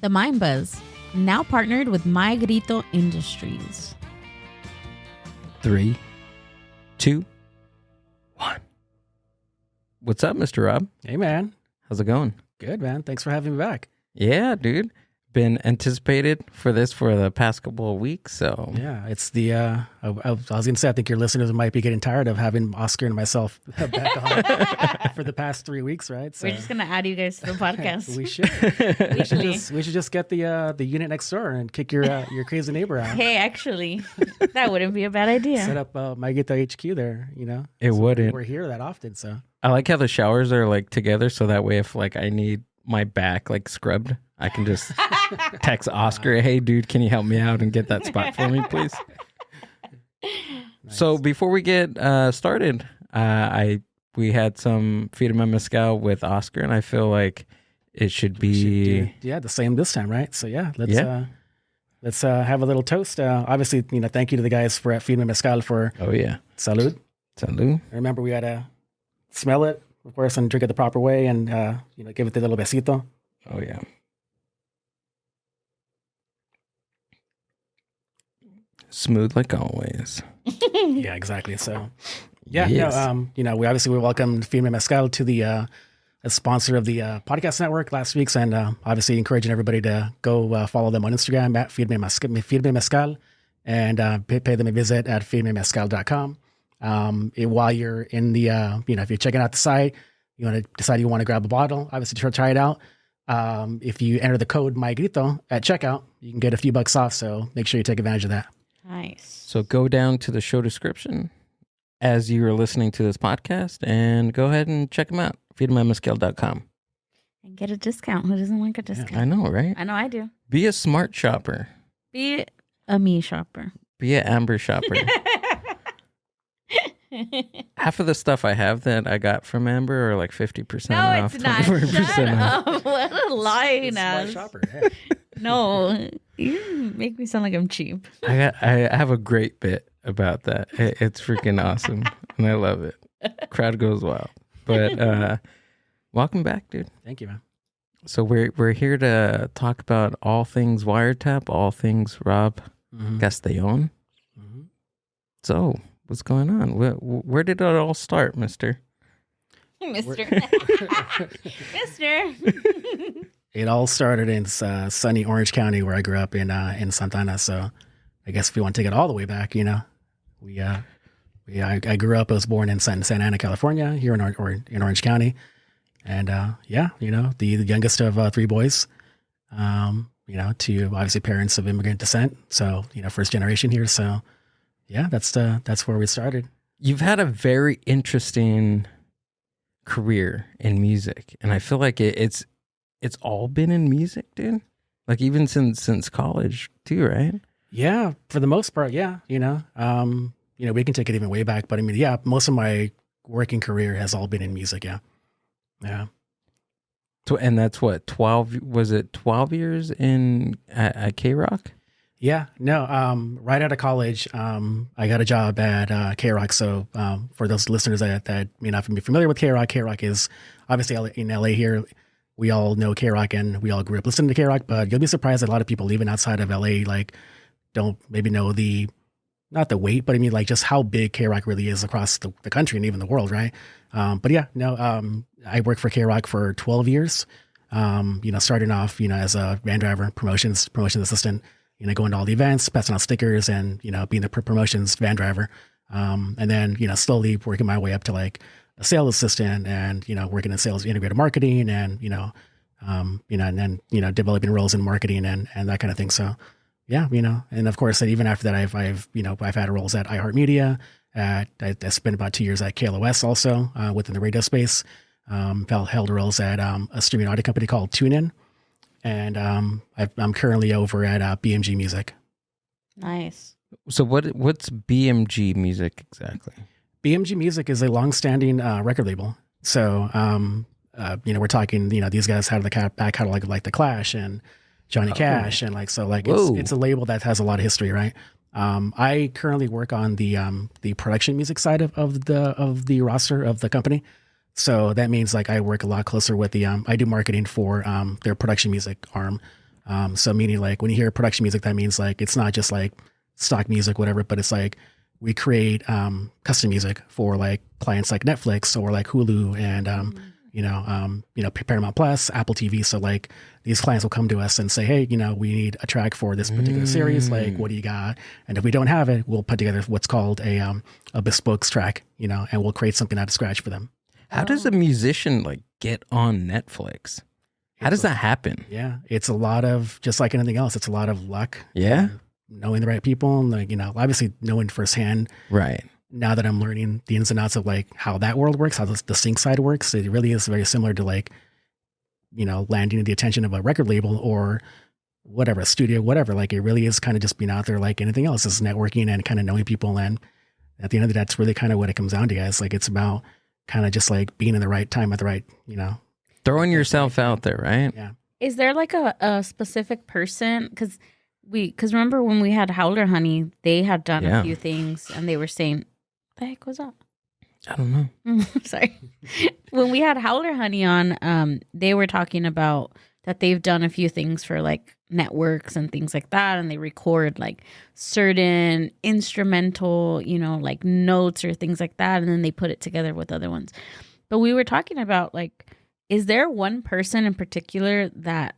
The Mindbuzz, now partnered with My Grito Industries. 3, 2, 1. What's up, Mr. Rob? Hey, man. How's it going? Good, man. Thanks for having me back. Yeah, dude. Been anticipated for this for the past couple of weeks, so Yeah, it's the, I was going to say, I think your listeners might be getting tired of having Oscar and myself back on for the past 3 weeks, right? So we're just going to add you guys to the podcast. We should. We should just get the unit next door and kick your crazy neighbor out. Hey, actually, that wouldn't be a bad idea. Set up My Grito HQ there, you know? It wouldn't. We're here that often, so. I like how the showers are like together, so that way if like I need my back like scrubbed, I can just text Oscar, hey dude, can you help me out and get that spot for me, please? Nice. So before we get started, we had some Feed My Mezcal with Oscar, and I feel like it should be the same this time, right? So let's have a little toast. Obviously, thank you to the guys for at Feed My Mezcal for salud. Salud. Remember, we gotta smell it, of course, and drink it the proper way, and give it the little besito. Oh yeah. Smooth like always. Yeah, exactly. So, we welcomed Feed My Mezcal to the as sponsor of the podcast network last week's, and obviously encouraging everybody to go follow them on Instagram at Feed My Mezcal, and pay them a visit at feedmymezcal.com. While you're in the, if you're checking out the site, you want to decide you want to grab a bottle, obviously try it out. If you enter the code My Grito at checkout, you can get a few bucks off. So make sure you take advantage of that. Nice. So go down to the show description as you are listening to this podcast and go ahead and check them out. Feedmymezcal.com. And get a discount. Who doesn't like a discount? I know, right? I know I do. Be a smart shopper. Be a me shopper. Be an Amber shopper. Half of the stuff I have that I got from Amber are like 50% off. No, it's not. Shut up. What a lying ass. Shopper. Yeah. No, you make me sound like I'm cheap. I have a great bit about that. It's freaking awesome, and I love it. Crowd goes wild. But welcome back, dude. Thank you, man. So we're here to talk about all things Wiretap, all things Rob Castellon. Mm-hmm. So what's going on? Where did it all start, Mister? Mister. It all started in sunny Orange County, where I grew up in Santana. So I guess if you want to take it all the way back, I grew up. I was born in Santa Ana, California, here in Orange County, and the youngest of 3 boys. To obviously parents of immigrant descent. So first generation here. So yeah, that's where we started. You've had a very interesting career in music, and I feel like it's all been in music, dude. Like even since college too, right? Yeah, for the most part, yeah. We can take it even way back, but I mean, yeah, most of my working career has all been in music. Yeah, yeah. So, and that's what 12? Was it 12 years at K-Rock? Yeah, no. Right out of college, I got a job at K-Rock. So for those listeners that may not be familiar with K-Rock, K-Rock is obviously in LA here. We all know K-Rock and we all grew up listening to K-Rock, but you'll be surprised that a lot of people even outside of LA don't maybe know not the weight, but I mean just how big K-Rock really is across the country and even the world, right? But yeah, no, I worked for K-Rock for 12 years, starting off, as a van driver, promotions assistant, going to all the events, passing out stickers and, being the promotions van driver. And then, slowly working my way up to a sales assistant and, working in sales integrated marketing and, and then, developing roles in marketing and that kind of thing. So yeah, and of course, even after that, I've had roles at iHeartMedia. I spent about 2 years at KLOS also within the radio space. Held roles at a streaming audio company called TuneIn, and I'm currently over at BMG Music. Nice. So what's BMG Music exactly? BMG Music is a long-standing record label. So we're talking, these guys had the back catalog of The Clash and Johnny Cash, and it's a label that has a lot of history, right? I currently work on the production music side of the roster of the company. So that means I work a lot closer with I do marketing for their production music arm. So meaning like when you hear production music, that means like it's not just like stock music, whatever, but it's like we create custom music for like clients like Netflix or like Hulu and Paramount Plus, Apple TV. So like these clients will come to us and say, hey, we need a track for this particular series. Like, what do you got? And if we don't have it, we'll put together what's called a bespoke track, and we'll create something out of scratch for them. How does a musician like get on Netflix? How does that happen? Yeah, it's a lot of, just like anything else, it's a lot of luck. Yeah. Knowing the right people, and like, obviously knowing firsthand. Right. Now that I'm learning the ins and outs of like how that world works, how the sync side works, it really is very similar to like, landing the attention of a record label or whatever, a studio, whatever. Like it really is kind of just being out there like anything else. It's networking and kind of knowing people. And at the end of the day, that's really kind of what it comes down to, guys. Like it's about kind of just like being in the right time at the right, throwing yourself out there, right? Yeah. Is there like a specific person? Because remember when we had Howler Honey, they had done a few things and they were saying, the heck was that? I don't know. Sorry. When we had Howler Honey on, they were talking about that they've done a few things for like networks and things like that, and they record like certain instrumental, like notes or things like that, and then they put it together with other ones. But we were talking about like, is there one person in particular that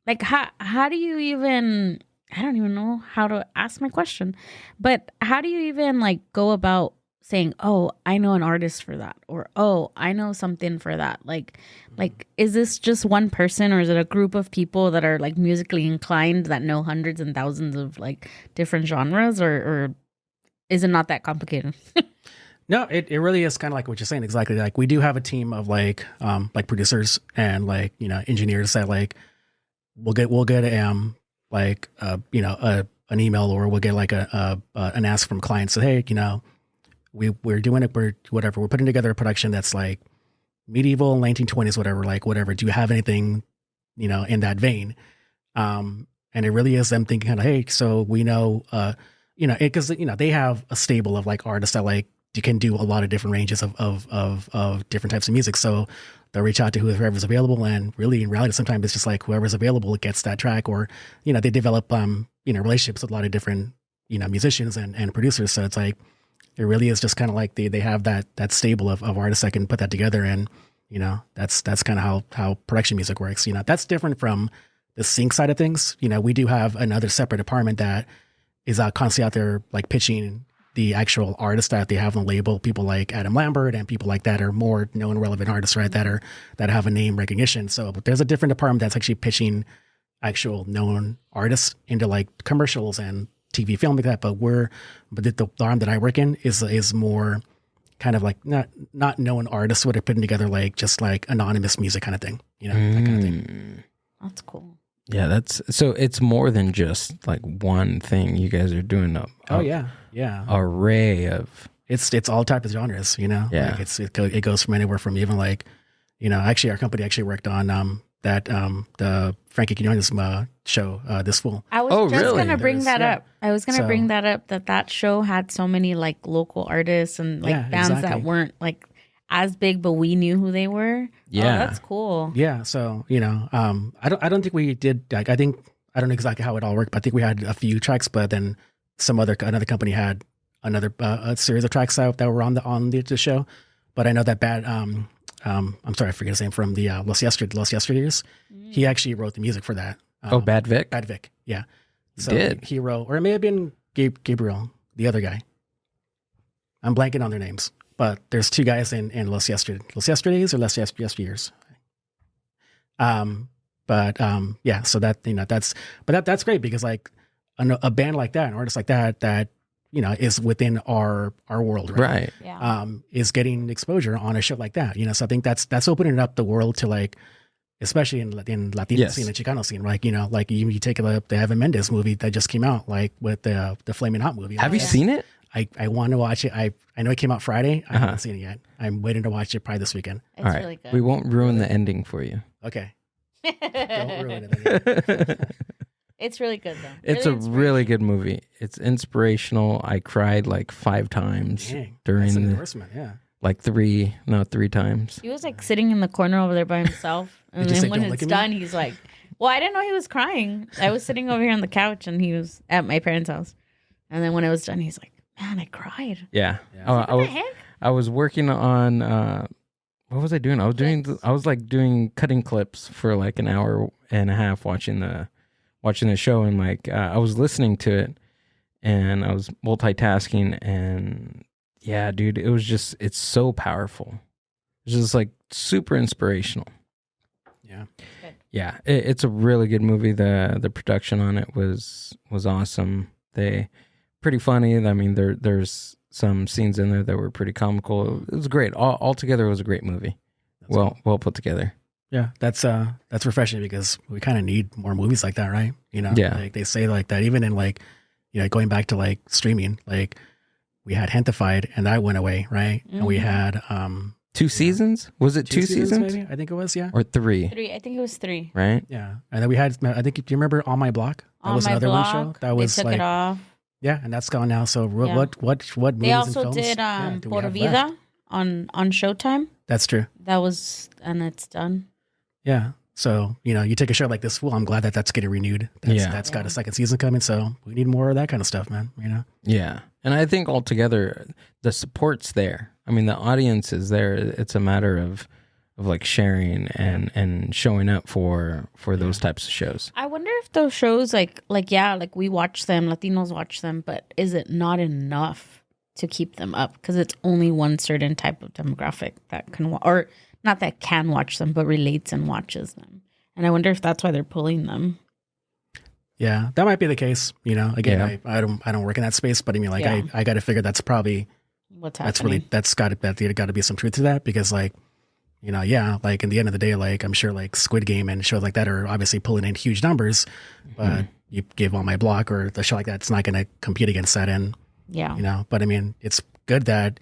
like how do you even, I don't even know how to ask my question, but how do you even like go about saying, oh, I know an artist for that, or oh, I know something for that? Like is this just one person, or is it a group of people that are like musically inclined that know hundreds and thousands of like different genres, or is it not that complicated? No, it really is kind of like what you're saying. Exactly. Like we do have a team of like producers and like, engineers that like we'll get like an email, or we'll get like an ask from clients that, hey, we're doing it, we're putting together a production that's like medieval 1920s, whatever. Do you have anything, in that vein? And it really is them thinking kind of, hey, so we know, because they have a stable of like artists that like you can do a lot of different ranges of different types of music. So they'll reach out to whoever's available, and really in reality, sometimes it's just like whoever's available gets that track, or they develop relationships with a lot of different musicians and producers. So it's like it really is just kind of like they have that stable of artists that can put that together, and that's kind of how production music works. That's different from the sync side of things. We do have another separate department that is constantly out there like pitching the actual artists that they have on the label, people like Adam Lambert and people like that are more known relevant artists, right? That have a name recognition. So there's a different department that's actually pitching actual known artists into like commercials and TV film like that. But the arm that I work in is more kind of like not known artists would have putting together like just like anonymous music kind of thing, that kind of thing. That's cool. Yeah, so it's more than just like one thing. You guys are doing Yeah. array of it's all types of genres, Yeah. Like it goes from anywhere from even like, actually our company actually worked on the Frankie Quinones show this fall. I was just really? gonna bring that Yeah. up. I was gonna bring that up, that show had so many like local artists and like bands that weren't like as big, but we knew who they were. Yeah. Oh, that's cool. Yeah. So, I don't think we did, like, I don't know exactly how it all worked, but I think we had a few tracks, but then another company had another a series of tracks that were on the show. But I know that I'm sorry, I forget his name, from the Los Yesteryears. He actually wrote the music for that. Bad Vic? Bad Vic. Yeah. So did. He wrote, or it may have been Gabriel, the other guy. I'm blanking on their names. But there's two guys in Los Yesterdays or Los Yesteryears. Yeah, so that's great, because like a band like that, an artist like that is within our world, right? Yeah. Is getting exposure on a show like that, so I think that's opening up the world to like, especially in Latino scene and Chicano scene, right? Like you take the Evan Mendes movie that just came out, like with the Flaming Hot movie. Have you seen it? I want to watch it. I know it came out Friday. I haven't seen it yet. I'm waiting to watch it probably this weekend. It's all right. really good. We won't ruin the ending for you. Okay. Don't ruin it. It's really good though. It's a really good movie. It's inspirational. I cried like 5 times during that's an endorsement, yeah. Like 3 times. He was like sitting in the corner over there by himself, and then when it's done, he's like, Well, I didn't know he was crying. I was sitting over here on the couch, and he was at my parents' house. And then when it was done, he's like, "Man, I cried." Yeah. Yeah. What the heck? I was working on what was I doing? I was doing cutting clips for like an hour and a half watching the show, and like I was listening to it and I was multitasking, and yeah, dude, it's so powerful. It's just like super inspirational. Yeah. Yeah, it's a really good movie. The production on it was awesome. They pretty funny. I mean, there's some scenes in there that were pretty comical. It was great. Altogether, it was a great movie. Well put together. Yeah, that's refreshing because we kind of need more movies like that, right? You know, Yeah. like they say like that, even in like, you know, going back to like streaming, like we had Hentified and that went away, right? And we had 2 seasons? Was it 2 seasons? maybe? I think it was, yeah. Or 3? 3. I think it was 3. Right? Yeah. And then we had, I think, do you remember On My Block? That On was My another Block, one show. That was they took like, it off. yeah, and that's gone now. So Yeah. what movies They also and films did do we Por have Vida left? on Showtime. That's true. That was, and it's done. Yeah. So, you know, you take a show like this, well, I'm glad that that's getting renewed. That's got a second season coming. So we need more of that kind of stuff, man. You know? Yeah. And I think altogether, the support's there. I mean, the audience is there. It's a matter of like sharing and showing up for those types of shows. I wonder if those shows like we watch them, Latinos watch them, but is it not enough to keep them up? Because it's only one certain type of demographic that can, or not that can watch them, but relates and watches them. And I wonder if that's why they're pulling them. Yeah, that might be the case. You know, again, Yeah. I don't work in that space, but I mean, like, Yeah. I got to figure that's probably What's happening? that's got to be some truth to that, because like, you know, yeah, like in the end of the day, like I'm sure like Squid Game and shows like that are obviously pulling in huge numbers, but you give On My Block or the show like that, it's not going to compete against that. And Yeah. you know, but I mean, it's good that,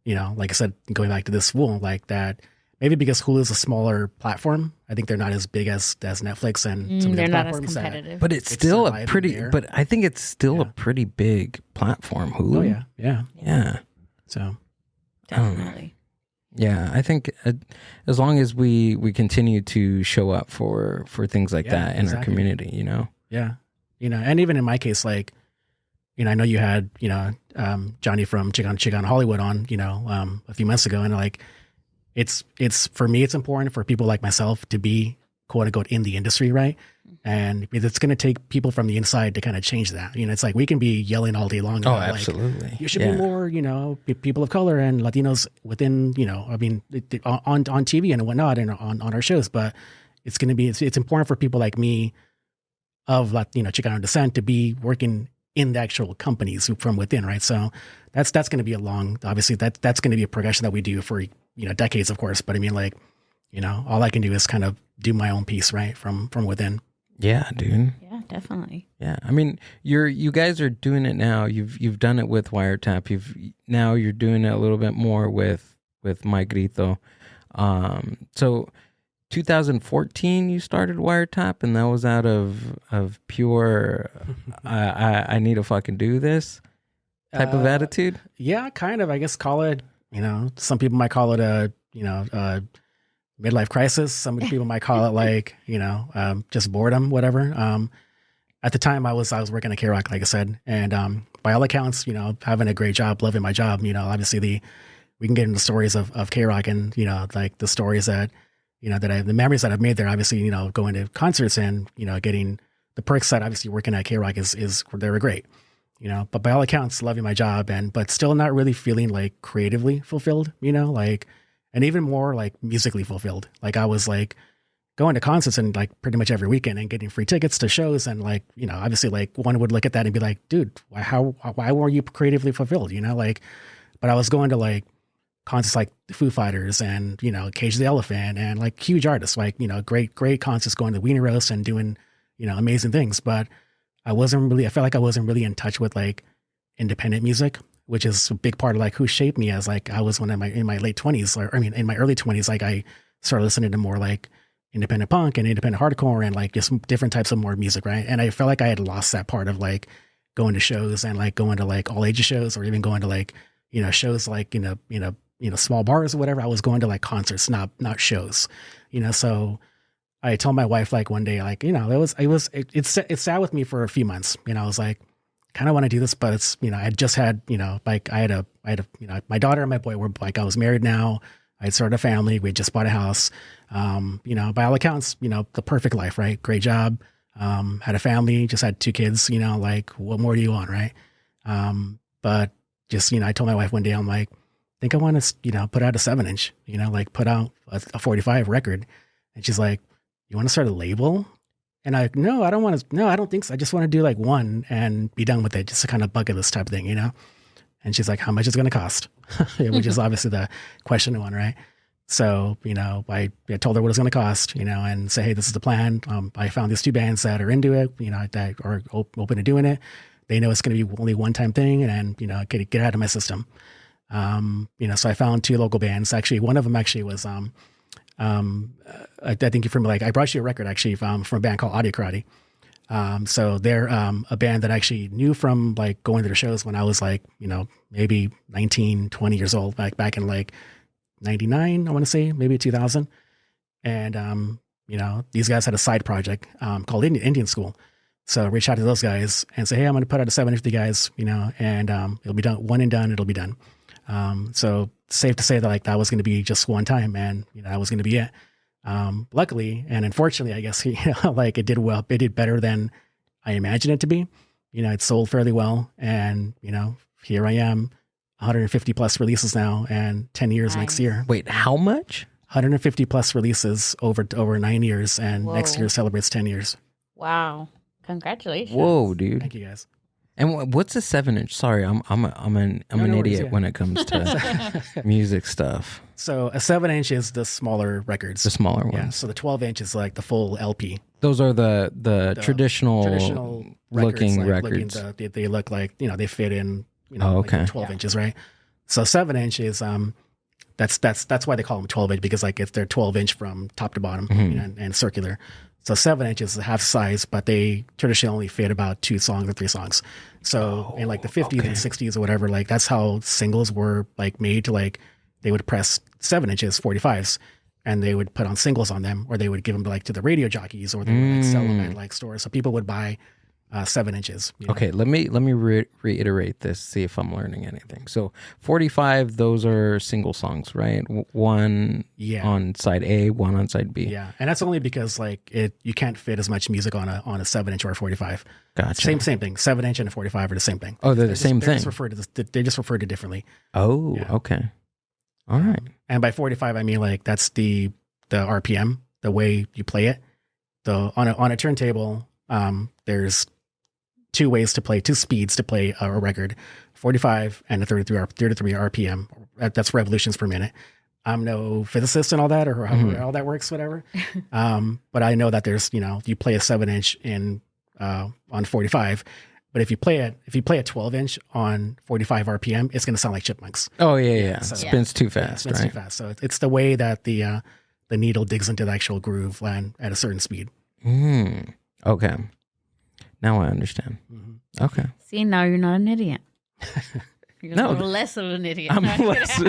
you know, like I said, going back to this Hulu, like that. Maybe because Hulu is a smaller platform, I think they're not as big as Netflix and some of They're the not as platforms. competitive. But it's It's still a surviving pretty, there. but I think it's still a Yeah. pretty big platform, Hulu. Oh yeah, yeah. Yeah. So Definitely. Yeah, I think as long as we continue to show up for things like Yeah, that in our exactly. community, you know. yeah, you know, and even in my case, like, you know, I know you had, you know, Johnny from Chican Hollywood on, you know, a few months ago, and like, it's for me, it's important for people like myself to be quote unquote in the industry, right? And it's going to take people from the inside to kind of change that. You know, it's like we can be yelling all day long. Oh, about, like, absolutely. you should Yeah. be more, you know, people of color and Latinos within, you know, I mean, on TV and whatnot and on our shows. But it's going to be, it's important for people like me of, you know, Chicano descent to be working in the actual companies from within, right? So that's going to be a long, obviously that's going to be a progression that we do for, you know, decades, of course. But I mean, like, you know, all I can do is kind of do my own piece, right? From within. Yeah, dude. Yeah, definitely. Yeah, I mean, you guys are doing it now. You've done it with Wiretap. You're doing it a little bit more with My Grito. So 2014 you started Wiretap, and that was out of pure I need to fucking do this type of attitude. Yeah, kind of. I guess call it, you know, some people might call it a, you know, midlife crisis. Some people might call it like, you know, just boredom, whatever. At the time I was working at K-Rock, like I said, and by all accounts, you know, having a great job, loving my job. You know, obviously we can get into stories of K-Rock and, you know, like the stories that, you know, the memories that I've made there, obviously, you know, going to concerts and, you know, getting the perks that obviously working at K-Rock is they were great, you know, but by all accounts, loving my job but still not really feeling like creatively fulfilled, you know, like, and even more like musically fulfilled. Like I was like going to concerts and like pretty much every weekend and getting free tickets to shows. And like, you know, obviously like one would look at that and be like, dude, why were you creatively fulfilled? You know, like, but I was going to like concerts like the Foo Fighters and, you know, Cage the Elephant and like huge artists, like, you know, great concerts, going to Wiener Roast and doing, you know, amazing things. But I felt like I wasn't really in touch with like independent music, which is a big part of like who shaped me as like I was when in my late 20s, or I mean, in my early 20s, like I started listening to more like independent punk and independent hardcore and like just different types of more music. Right. And I felt like I had lost that part of like going to shows and like going to like all ages shows, or even going to like, you know, shows like, you know, small bars or whatever. I was going to like concerts, not shows, you know? So I told my wife like one day, like, it sat with me for a few months. I was like, kind of want to do this, but it's, I just had, like I had a, my daughter and my boy were like, I was married now. I had started a family. We had just bought a house. By all accounts, the perfect life, right? Great job. Had a family, just had 2 kids, like what more do you want? Right. But just, I told my wife one day, I'm like, I think I want to, put out a 7-inch, like put out a 45 record. And she's like, you want to start a label? And I, no, I don't think so. I just want to do like one and be done with it. Just a kind of bucket list type thing, And she's like, how much is it going to cost? Which is obviously the question one, right? So, I told her what it's going to cost, and say, hey, this is the plan. I found these 2 bands that are into it, that are open to doing it. They know it's going to be only one-time thing, and, get out of my system. So I found 2 local bands. Actually, one of them actually was, I think you're from, like, I brought you a record actually from a band called Audio Karate. So they're a band that I actually knew from like going to the shows when I was like, maybe 19, 20 years old, like back in like 99, I want to say, maybe 2000. And, these guys had a side project called Indian School. So I reached out to those guys and say, hey, I'm going to put out a 7-inch for you guys, and it'll be done, one and done, it'll be done. So safe to say that like that was going to be just one time, and that was going to be it. Luckily and unfortunately, I guess, like it did well. It did better than I imagined it to be. It sold fairly well, and here I am, 150 plus releases now, and 10 years next year. Wait, how much? 150 plus releases over 9 years, and next year celebrates 10 years. Wow! Congratulations! Whoa, dude! Thank you, guys. And what's a 7-inch? Sorry, I'm an idiot when it comes to music stuff. So a 7-inch is the smaller records. The smaller ones. Yeah. So the 12-inch is like the full LP. Those are the traditional looking records. They look like, they fit in, okay. like 12 inches, right? So 7-inch is that's why they call them 12-inch, because like they're 12-inch from top to bottom, and circular. So 7-inch is half size, but they traditionally only fit about 2 songs or 3 songs. So in like the 50s and 60s or whatever, like that's how singles were like made to, like they would press 7 inches, 45s, and they would put on singles on them, or they would give them like to the radio jockeys, or they would like sell them at like stores. So people would buy 7 inches. Okay, let me reiterate this, see if I'm learning anything. So 45, those are single songs, right? One on side A, one on side B. Yeah, and that's only because like you can't fit as much music on a 7-inch or a 45. Gotcha. Same thing. 7-inch and a 45 are the same thing. Oh, they're the same thing. They just referred to differently. Oh, yeah. Okay. All right. And by 45, I mean like that's the RPM, the way you play it. On a turntable, there's 2 ways to play, 2 speeds to play a record, 45 and a 33 RPM. That's revolutions per minute. I'm no physicist and all that, or however all that works, whatever. But I know that there's, you play a 7-inch on 45, but if you play a 12-inch on 45 RPM, it's going to sound like Chipmunks. Oh yeah. So, spins too fast, spins right? too fast. So it's the way that the needle digs into the actual groove and at a certain speed. Okay. Now I understand. Okay. See, now you're not an idiot. You're less of an idiot. I'm less.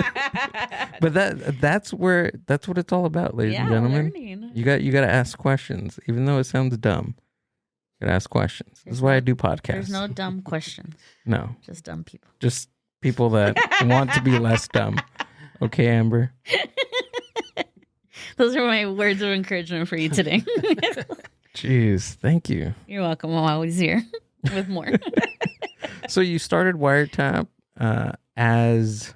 But that's what it's all about, ladies and gentlemen. Learning. You got to ask questions, even though it sounds dumb. You got to ask questions. This is why I do podcasts. There's no dumb questions. No. Just dumb people. Just people that want to be less dumb. Okay, Amber. Those are my words of encouragement for you today. Jeez, thank you. You're welcome. I'm always here with more. So you started Wiretap as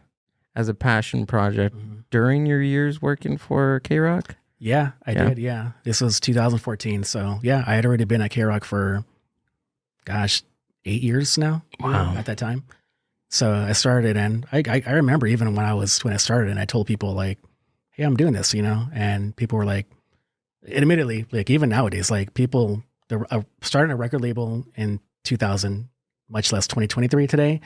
a passion project during your years working for K-Rock? Yeah, I did. Yeah. This was 2014. So yeah, I had already been at K-Rock for, 8 years now. Wow. At that time. So I started, and I remember even when I started, and I told people like, hey, I'm doing this, and people were like, admittedly, like even nowadays, like people starting a record label in 2000, much less 2023 today,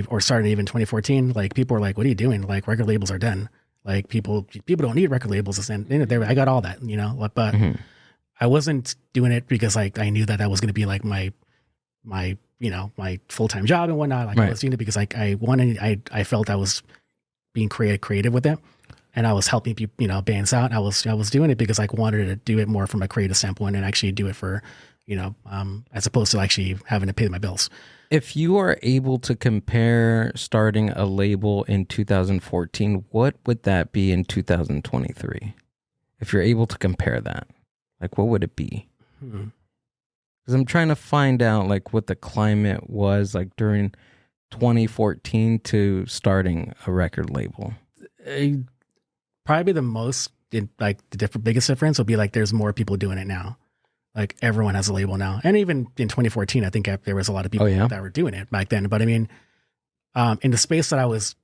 or starting even 2014, like people were like, what are you doing? Like record labels are done. Like people don't need record labels. And I got all that, but I wasn't doing it because like I knew that was going to be like my my full-time job and whatnot. Like I was doing it because like I felt I was being creative with it. and I was helping people, bands out. I was doing it because I wanted to do it more from a creative standpoint and actually do it for, as opposed to actually having to pay my bills. If you are able to compare starting a label in 2014, what would that be in 2023? If you're able to compare that, like what would it be? Because I'm trying to find out like what the climate was like during 2014 to starting a record label. Probably the most, like the biggest difference would be like there's more people doing it now. Like everyone has a label now. And even in 2014, I think there was a lot of people that were doing it back then. But I mean, in the space that I was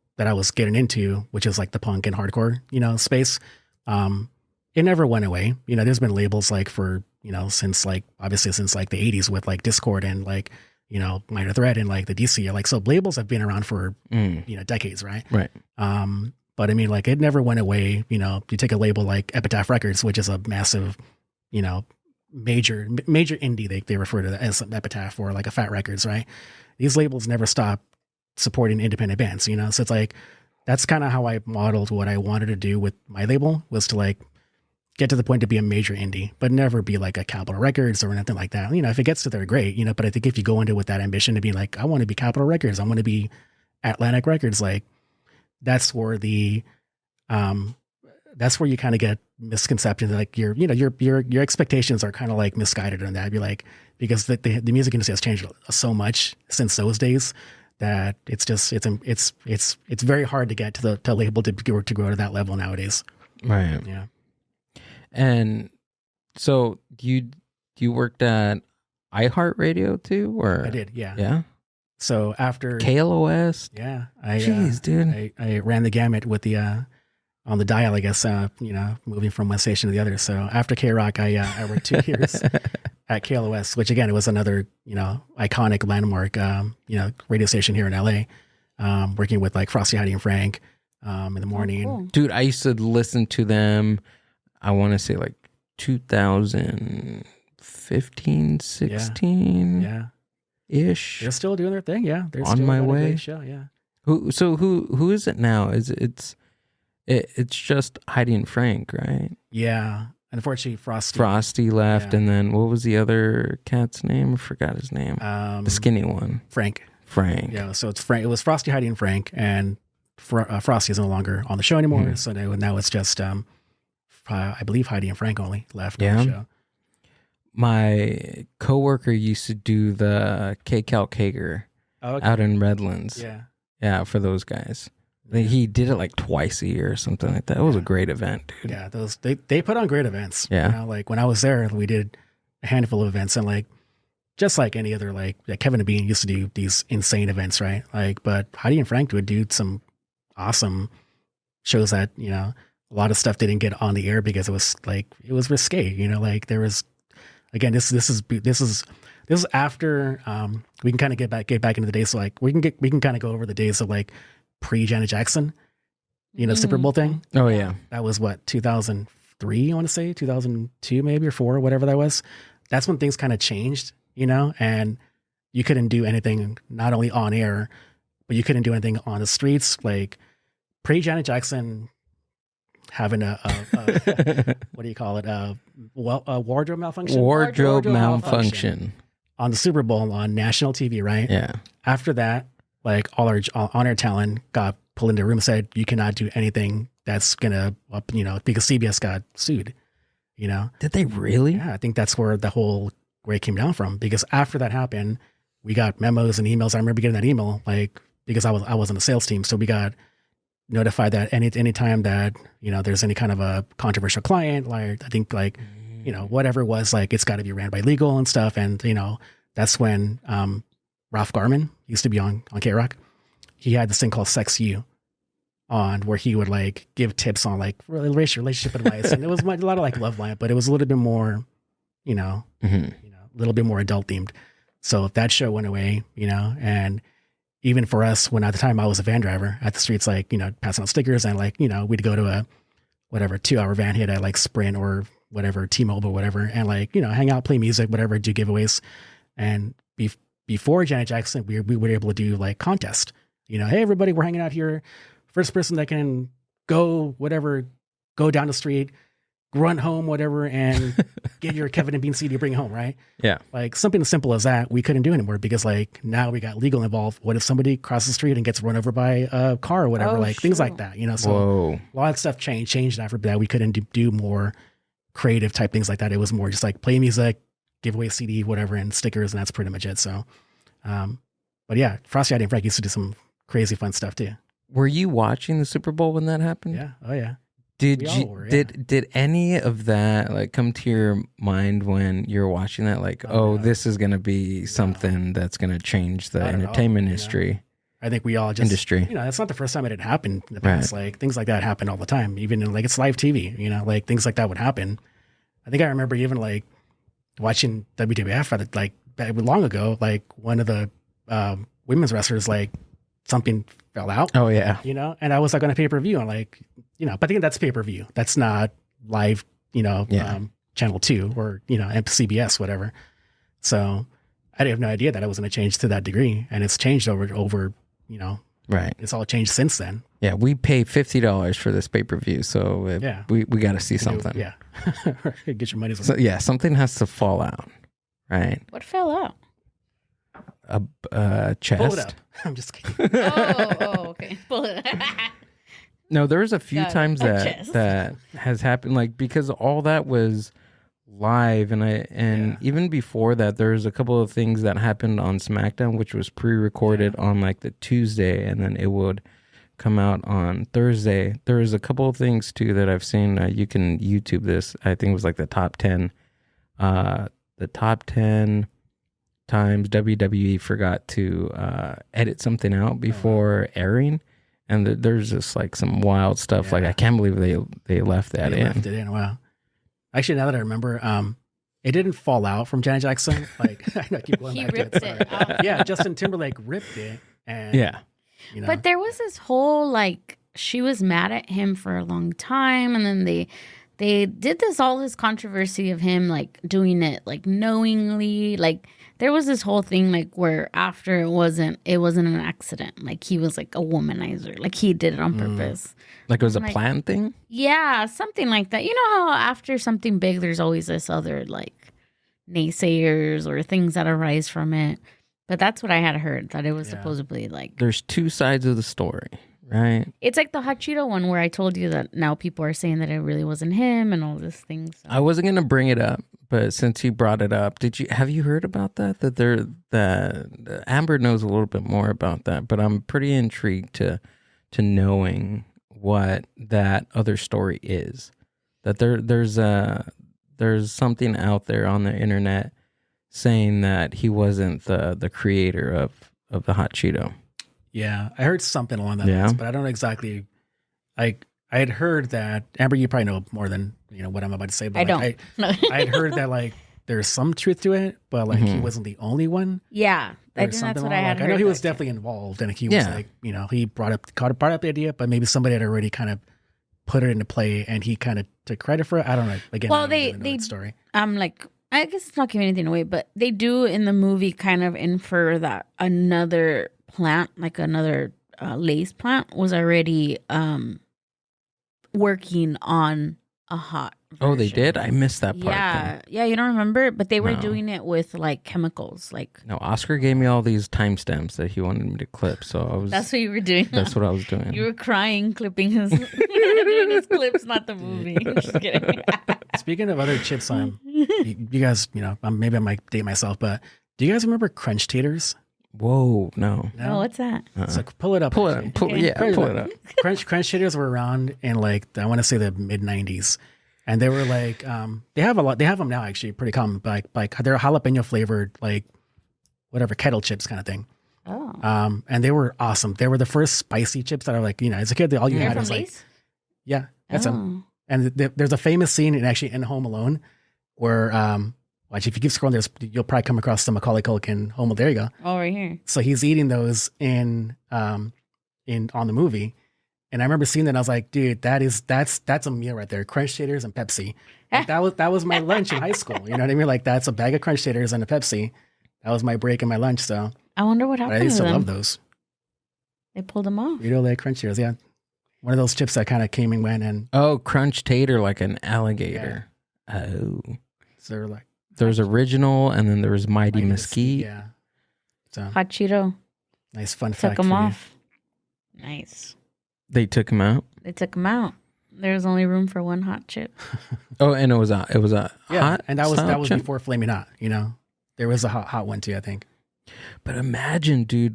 getting into, which is like the punk and hardcore, space, it never went away. There's been labels like for, since like, obviously since like the 80s with like Discord and like, Minor Threat and like the DC, like, so labels have been around for, decades, right? Right. But I mean, like it never went away. You take a label like Epitaph Records, which is a massive, major indie, they refer to that as Epitaph or like a Fat Records, right? These labels never stop supporting independent bands, so it's like, that's kind of how I modeled what I wanted to do with my label, was to like get to the point to be a major indie, but never be like a Capitol Records or anything like that. If it gets to there, great, but I think if you go into it with that ambition to be like, I want to be Capitol Records, I want to be Atlantic Records, like that's where you kind of get misconceptions. Like your expectations are kind of like misguided on that. Be like, because the music industry has changed so much since those days that it's very hard to get to label to grow to that level nowadays. Right. Yeah. And so you worked at iHeartRadio too, or? I did. Yeah. Yeah. So after KLOS. Yeah. Dude. I ran the gamut with the, on the dial, I guess, moving from one station to the other. So after K-Rock, I worked 2 years at KLOS, which again, it was another, iconic landmark, radio station here in LA, working with like Frosty, Heidi and Frank, in the morning. Oh, cool. Dude, I used to listen to them, I want to say like 2015, 16. Yeah. Ish. They're still doing their thing. Yeah. They're On still My doing a Way. great show. Yeah. Who is it now? It's just Heidi and Frank, right? Yeah. Unfortunately, Frosty left, Yeah. and then what was the other cat's name? I forgot his name. The skinny one. Frank. Frank. So it's Frank. It was Frosty, Heidi, and Frank, and Frosty is no longer on the show anymore. Mm-hmm. So now it's just, I believe Heidi and Frank only left Yeah. on the show. My coworker used to do the K-Cal Kager out in Redlands. Yeah. Yeah, for those guys. He did it like twice a year or something like that. It was a great event, dude. Yeah, they put on great events. Yeah. Like when I was there, we did a handful of events, and like just like any other, like Kevin and Bean used to do these insane events, right? Like, but Heidi and Frank would do some awesome shows that, a lot of stuff didn't get on the air because it was risque, like there was, again, this is after, we can kind of get back into the days. So like we can kind of go over the days of like pre-Janet Jackson, Super Bowl thing. Oh yeah. That was what, 2003, I want to say, 2002 maybe, or 4, whatever that was. That's when things kind of changed, and you couldn't do anything not only on air, but you couldn't do anything on the streets. Like pre-Janet Jackson having a what do you call it? A wardrobe malfunction? Wardrobe malfunction. On the Super Bowl on national TV, right? Yeah. After that, like all our on-air talent got pulled into a room and said, you cannot do anything that's gonna, because CBS got sued, Did they really? Yeah, I think that's where the whole rate came down from, because after that happened, we got memos and emails. I remember getting that email, like, because I was on the sales team. So we got notified that any time that, there's any kind of a controversial client, like, I think like, whatever it was, like, it's got to be ran by legal and stuff. And, that's when, Ralph Garman used to be on K-Rock. He had this thing called Sex You on, where he would like give tips on like relationship advice. And it was a lot of like love line, but it was a little bit more, a little bit more adult themed. So if that show went away, and even for us, when at the time I was a van driver at the streets, like, passing out stickers, and like, we'd go to a 2-hour van hit at like Sprint or whatever, T-Mobile, whatever, and like, hang out, play music, whatever, do giveaways. And before Janet Jackson, we were able to do like contest, hey, everybody, we're hanging out here. First person that can go down the street, run home, whatever, and get your Kevin and Bean CD to bring home, right? Yeah. Like something as simple as that, we couldn't do anymore because like now we got legal involved. What if somebody crosses the street and gets run over by a car or whatever? Things like that, So Whoa. a lot of stuff changed after that. We couldn't do more creative type things like that. It was more just like play music, give away CD, whatever, and stickers, and that's pretty much it. So, but yeah, Frosty and Frank used to do some crazy fun stuff too. Were you watching the Super Bowl when that happened? Yeah. Oh yeah. Did We all you were, yeah. did any of that like come to your mind when you're watching that? Like, No. this is gonna be something that's gonna change the Not at all, entertainment industry. I think we all just Industry. That's not the first time it had happened in the past. Like things like that happen all the time. Even in, like it's live TV. Like things like that would happen. I think I remember even like watching WWF at like long ago. Like one of the women's wrestlers, like something fell out. Oh yeah. And I was like on a pay-per-view. I'm like, but I think that's pay-per-view. That's not live. Channel 2 or CBS, whatever. So I have no idea that it was going to change to that degree, and it's changed over. Right. It's all changed since then. Yeah, we pay $50 for this pay-per-view, so we got to see something. Yeah. Get your money's worth. So yeah, something has to fall out, right? What fell out? A chest. Pull it up. I'm just kidding. Okay. Pull it up. No, there was a few Got it. times A that chest. that has happened, like because all that was live, and even before that, there was a couple of things that happened on SmackDown, which was pre-recorded on like the Tuesday, and then it would come out on Thursday. There was a couple of things too that I've seen. You can YouTube this. I think it was like the top 10 times WWE forgot to edit something out before airing. And there's just like some wild stuff. Yeah. Like I can't believe they left that They in. left it in. Wow. Actually, now that I remember, it didn't fall out from Janet Jackson. Like I keep going He back ripped to it. it Sorry. out. Yeah, Justin Timberlake ripped it, and Yeah. But there was this whole like she was mad at him for a long time, and then they did this controversy of him like doing it like knowingly. Like there was this whole thing like where after it wasn't an accident. Like he was like a womanizer. Like he did it on purpose. Like it was a Like- planned thing? Yeah, something like that. You know how after something big, there's always this other like naysayers or things that arise from it. But that's what I had heard, that it was supposedly like There's two sides of the story, right? it's like the Hot Cheeto one where I told you that now people are saying that it really wasn't him and all this things. So. I wasn't gonna bring it up, but since you brought it up, have you heard about that? That Amber knows a little bit more about that, but I'm pretty intrigued to knowing what that other story is. That there's something out there on the internet saying that he wasn't the creator of the Hot Cheeto. Yeah, I heard something along that Yeah. lines, but I don't know exactly. I had heard that Amber, you probably know more than what I'm about to say. But I like, don't. I had heard that like there's some truth to it, but like he wasn't the only one. Yeah, I Or think something that's what along- I had like, heard. I know he was that- definitely involved, and he was Yeah. like, he brought up the idea, but maybe somebody had already kind of put it into play, and he kind of took credit for it. I don't know. Again, Well, I don't really know that story. like I guess it's not giving anything away, but they do in the movie kind of infer that another plant, like another Lay's plant, was already working on a hot. Oh, they version. did? I missed that part. then. Yeah, you don't remember, but they were No. doing it with like chemicals. Like No, Oscar gave me all these timestamps that he wanted me to clip, so I was. that's what you were doing. That's what I was doing. You were crying, clipping his, doing his clips, not the movie. Just kidding. Speaking of other chips, you guys, maybe I might date myself, but do you guys remember Crunch Taters? Whoa, no. Oh, what's that? So pull it up. Pull it actually. up. Pull it up. Crunch Taters were around in like I want to say the mid '90s, and they were like they have a lot. They have them now actually, pretty common. But like they're jalapeno flavored, like whatever kettle chips kind of thing. Oh, And they were awesome. They were the first spicy chips that are like as a kid, all you they're had from was like Lay's? that's them. And there's a famous scene in Home Alone where watch if you keep scrolling, you'll probably come across some Macaulay Culkin Home Alone. There you go. Oh, right here. So he's eating those on the movie, and I remember seeing that. And I was like, dude, that's a meal right there. Crunch Taters and Pepsi. Like, that was my lunch in high school. You know what I mean? Like that's a bag of Crunch Taters and a Pepsi. That was my break and my lunch. So I wonder what but happened I used to to them. love those They pulled them off. Frito Lay Crunch Taters. Yeah, One of those chips that kind of came and went, and Oh, crunch tater like an alligator. Oh. so they're like There's original, and then there was Mighty Mesquite. Yeah. So Hot Cheeto. nice fun Took fact them for you. off. Nice. They took him out. They took them out. There was only room for one hot chip. Oh, and it was a Yeah, hot. and that style was chip? before Flaming Hot. You know, there was a hot one too. I think. But imagine, dude,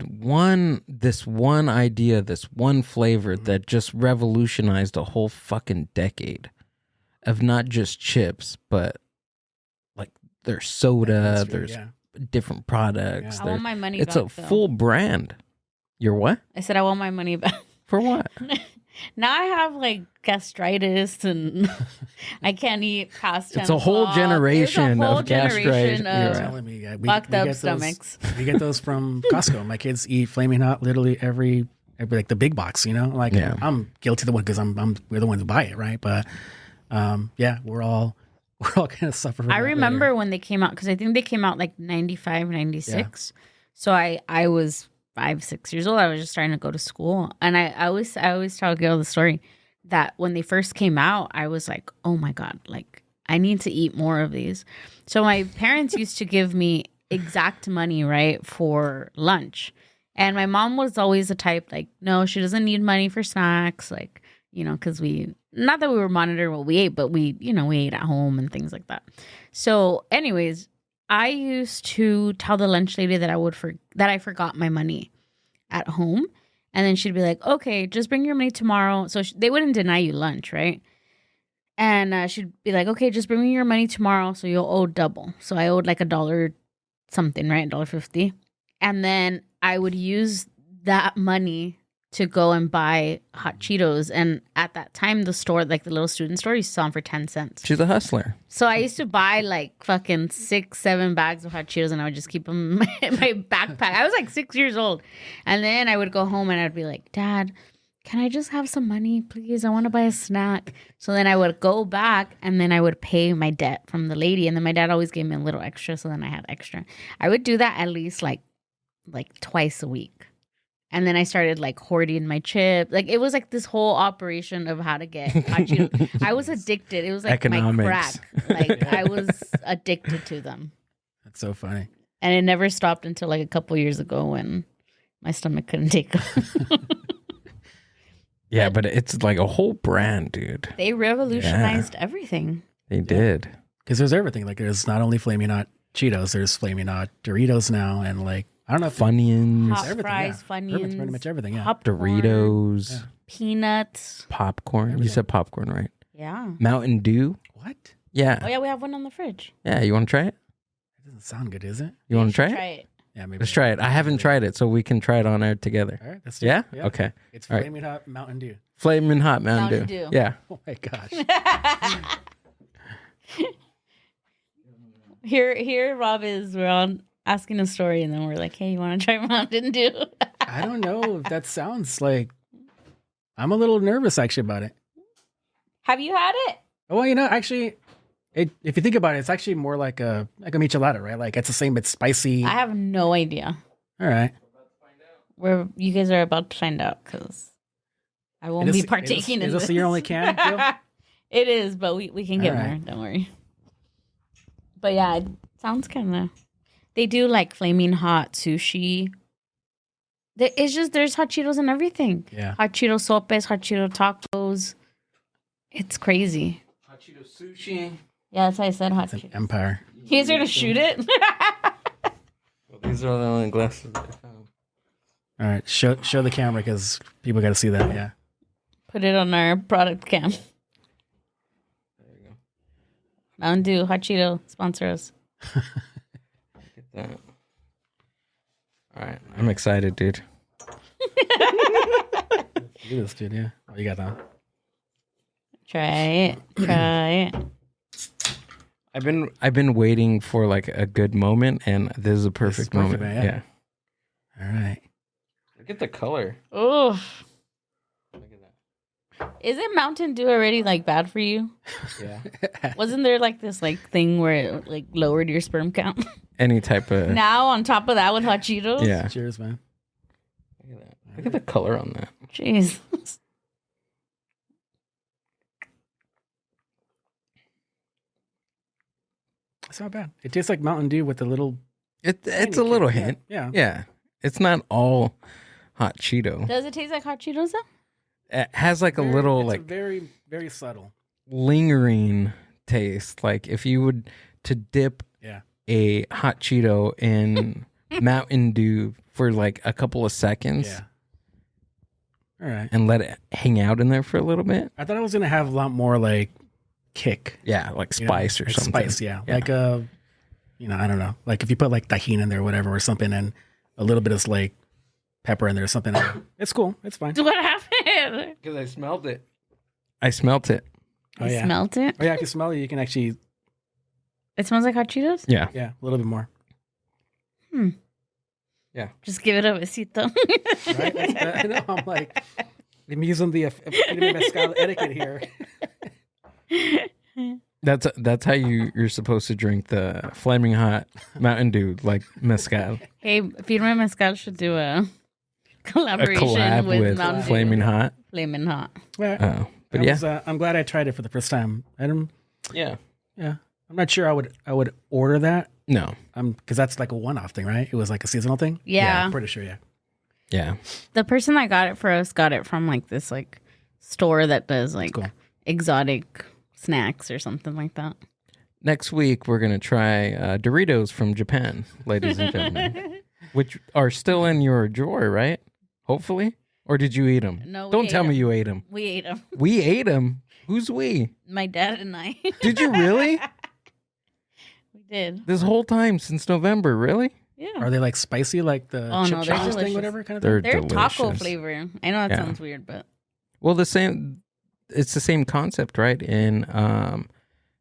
this one idea, this one flavor that just revolutionized a whole fucking decade of not just chips, but like there's soda, Industry, there's yeah. different products. Yeah. I want my money It's back. a though. full brand. You're what? I said I want my money back. For what? Now I have like gastritis and I can't eat past 10 It's a whole o'clock. generation There's a whole of gastritis. generation You're of right. Telling me, yeah, fucked we up get stomachs. We get those from Costco. My kids eat Flaming Hot literally every like the big box. You know, like Yeah. I'm guilty of the one because we're the ones who buy it, right? But yeah, we're all gonna suffer. From I that remember later. when they came out because I think they came out like 95, 96. So I was 5, 6 years old. I was just starting to go to school, and I always tell Gill the story that when they first came out, I was like, oh my god, like I need to eat more of these. So my parents used to give me exact money right for lunch, and my mom was always the type like, no, she doesn't need money for snacks, like because we not that we were monitoring what we ate, but we ate at home and things like that. So, anyways. I used to tell the lunch lady that that I forgot my money at home, and then she'd be like, "Okay, just bring your money tomorrow." So they wouldn't deny you lunch, right? And she'd be like, "Okay, just bring me your money tomorrow, so you'll owe double." So I owed like $1 something, right? $1.50, and then I would use that money to go and buy hot Cheetos. And at that time, the store, like the little student store, used to sell them for 10 cents. She's a hustler. So I used to buy like fucking 6, 7 bags of hot Cheetos, and I would just keep them in my backpack. I was like 6 years old. And then I would go home and I'd be like, Dad, can I just have some money, please? I want to buy a snack. So then I would go back and then I would pay my debt from the lady. And then my dad always gave me a little extra. So then I had extra. I would do that at least like twice a week. And then I started like hoarding my chip. Like it was like this whole operation of how to get hot Cheetos. I was addicted. It was like Economics. my crack. Like I was addicted to them. That's so funny. And it never stopped until like a couple years ago when my stomach couldn't take them. Yeah, but it's like a whole brand, dude. They revolutionized everything. They did. Because there's everything. Like there's not only Flaming Hot Cheetos, there's Flaming Hot Doritos now, and like I don't know if Funyuns, Hot everything, fries, yeah. Funyuns, pretty much everything. Yeah. popcorn, Doritos, Yeah. peanuts. popcorn. You Everything. said popcorn, right? Yeah. Mountain Dew. What? Yeah. Oh yeah, we have one on the fridge. Yeah. You want to try it? It doesn't sound good, is it? You want to should try it? Yeah, maybe. Let's try it. I haven't tried it, so we can try it on air together. All right, let's do Yeah? it. Okay. It's All right. Flaming Hot Mountain Dew. Flamin' hot Mountain, Mountain Dew. Dew. Yeah. Oh my gosh. Here, Rob is. We're on asking a story, and then we're like, "Hey, you want to try Mountain Dew?" I don't know if that sounds like. I'm a little nervous actually about it. Have you had it? Oh, well, actually, if you think about it, it's actually more like a michelada, right? Like it's the same, it's spicy. I have no idea. All right. Where you guys are about to find out because I won't be partaking in is this. this your only can, Gil? It is, but we can get All more. right. Don't worry. But yeah, it sounds kind of. They do like flaming hot sushi. It's just there's hot Cheetos and everything. Yeah. Hot Cheeto sopes, hot Cheeto tacos. It's crazy. Hot Cheeto sushi. Yeah, that's how I said hot It's an Cheetos. empire. He's here to shoot it. Well, these are the only glasses I found. All right. Show the camera because people got to see that. Yeah. Put it on our product cam. There you go. Mountain Dew, hot Cheeto, sponsor us. Get that. All right. I'm excited, dude. Look at this, dude. Yeah. Oh, you got that. Try it. I've been waiting for like a good moment, and this is a perfect perfect, moment. man, yeah. All right. Look at the color. Oh, Look at that. isn't Mountain Dew already like bad for you? Yeah. Wasn't there like this like thing where it like lowered your sperm count? Any type of. Now on top of that with hot Cheetos? Yeah. Cheers, man. Look at that. Look at the color on that. Jeez. It's not bad. It tastes like Mountain Dew with a little. It's a little kick. hint. Yeah. Yeah. It's not all hot Cheeto. Does it taste like hot Cheetos though? It has like a little It's like very, very subtle. lingering taste. Like if you would to dip Yeah. a hot Cheeto in Mountain Dew for like a couple of seconds Yeah. All right. and let it hang out in there for a little bit. I thought I was gonna have a lot more like kick, Yeah, like you know, spice or like something. Spice, yeah. Like I don't know, like if you put like tahini in there, or whatever, or something, and a little bit of like pepper in there, or something. It's cool. It's fine. What happened? Because I smelled it. I smelt it. Oh You yeah. smelt it? Oh yeah. If you smell it, you can actually It smells like hot Cheetos? Yeah. a little bit more. Just give it a besito. Right? I know. I'm like, I'm using the mezcal etiquette here. That's how you're supposed to drink the flaming hot Mountain Dew, like mezcal. Hey, Firme Mezcal should do a A collaboration collab with Mountain Dew. Flaming Hot. Flaming Hot. Well, Oh, but yeah. I'm glad I tried it for the first time. Yeah. I'm not sure I would order that. No. Because that's like a one-off thing, right? It was like a seasonal thing. Yeah. I'm pretty sure. Yeah. Yeah. The person that got it for us got it from like this like store that does like Cool. exotic snacks or something like that. Next week, we're going to try Doritos from Japan, ladies and gentlemen, which are still in your drawer, right? Hopefully. Or did you eat them? No, we Don't ate tell me 'em. you ate them. We ate them. We ate them. Who's we? My dad and I. Did you really? We did. This whole time since November, really? Yeah. Are they like spicy, like the Oh, chip no, they're shop thing, delicious. whatever kind of They're thing? They're taco delicious. flavor. I know that Yeah. sounds weird, but Well, it's the same concept, right? In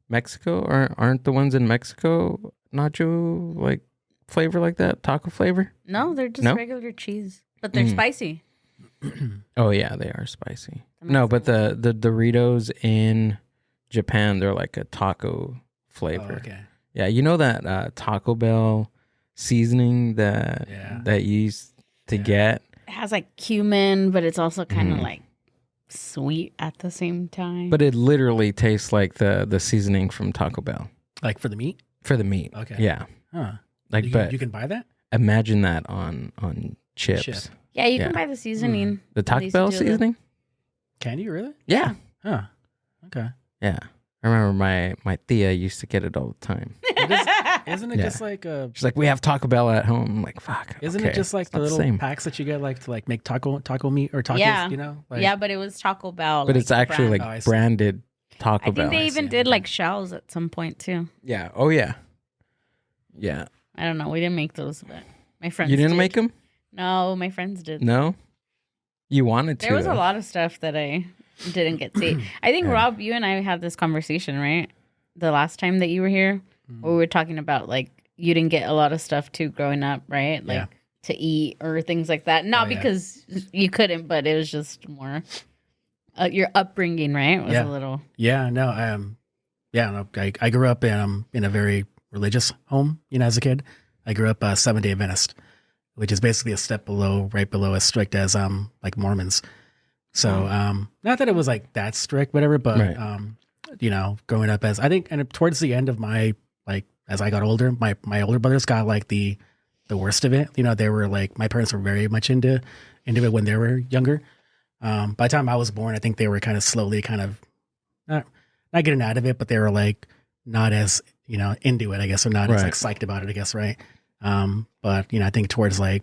Mexico, aren't the ones in Mexico nacho like flavor like that, taco flavor? no, they're just No? regular cheese. But they're spicy. Oh yeah, they are spicy. The No, but the Doritos in Japan, they're like a taco flavor. Oh, okay. Yeah, you know that Taco Bell seasoning that you used to get. It has like cumin, but it's also kind of Mhm. like sweet at the same time. But it literally tastes like the seasoning from Taco Bell Like for the meat? for the meat. Okay. Yeah, Huh. like You can buy that? imagine that on chips. Chip. yeah, you yeah. can buy the seasoning. The They Taco used to Bell do the- seasoning? Can you really? Yeah. Huh. Okay. Yeah. I remember my tia used to get it all the time. Isn't it Yeah. just like She's like, we have Taco Bell at home. I'm like, fuck. Isn't okay, it just like it's the not little same. packs that you get like to like make taco meat or tacos? Yeah. You know? Like, Yeah, but it was Taco Bell. But like, it's actually brand. Oh, I like see. branded Taco I Bell. think they I even see. did like shells at some point too. Yeah. Oh, yeah. Yeah. I don't know. We didn't make those, but my friends. You didn't did. make them? No, my friends did. No? You wanted to. There was a lot of stuff that I didn't get to eat. I think Yeah. Rob, you and I had this conversation, right? The last time that you were here, where we were talking about like you didn't get a lot of stuff too growing up, right? Like Yeah. to eat or things like that. Not Oh, yeah. because you couldn't, but it was just more your upbringing, right? Was Yeah. a little. Yeah, no, no, I grew up in a very religious home, as a kid. I grew up a 7-day Adventist, which is basically a step right below as strict as like Mormons. So not that it was like that strict, whatever, but Right. growing up and towards the end of my like as I got older, my older brothers got like the worst of it. They were like my parents were very much into it when they were younger. By the time I was born, I think they were kind of slowly not getting out of it, but they were like not as into it, I guess, or not as Right. like psyched about it, I guess, right? But I think towards like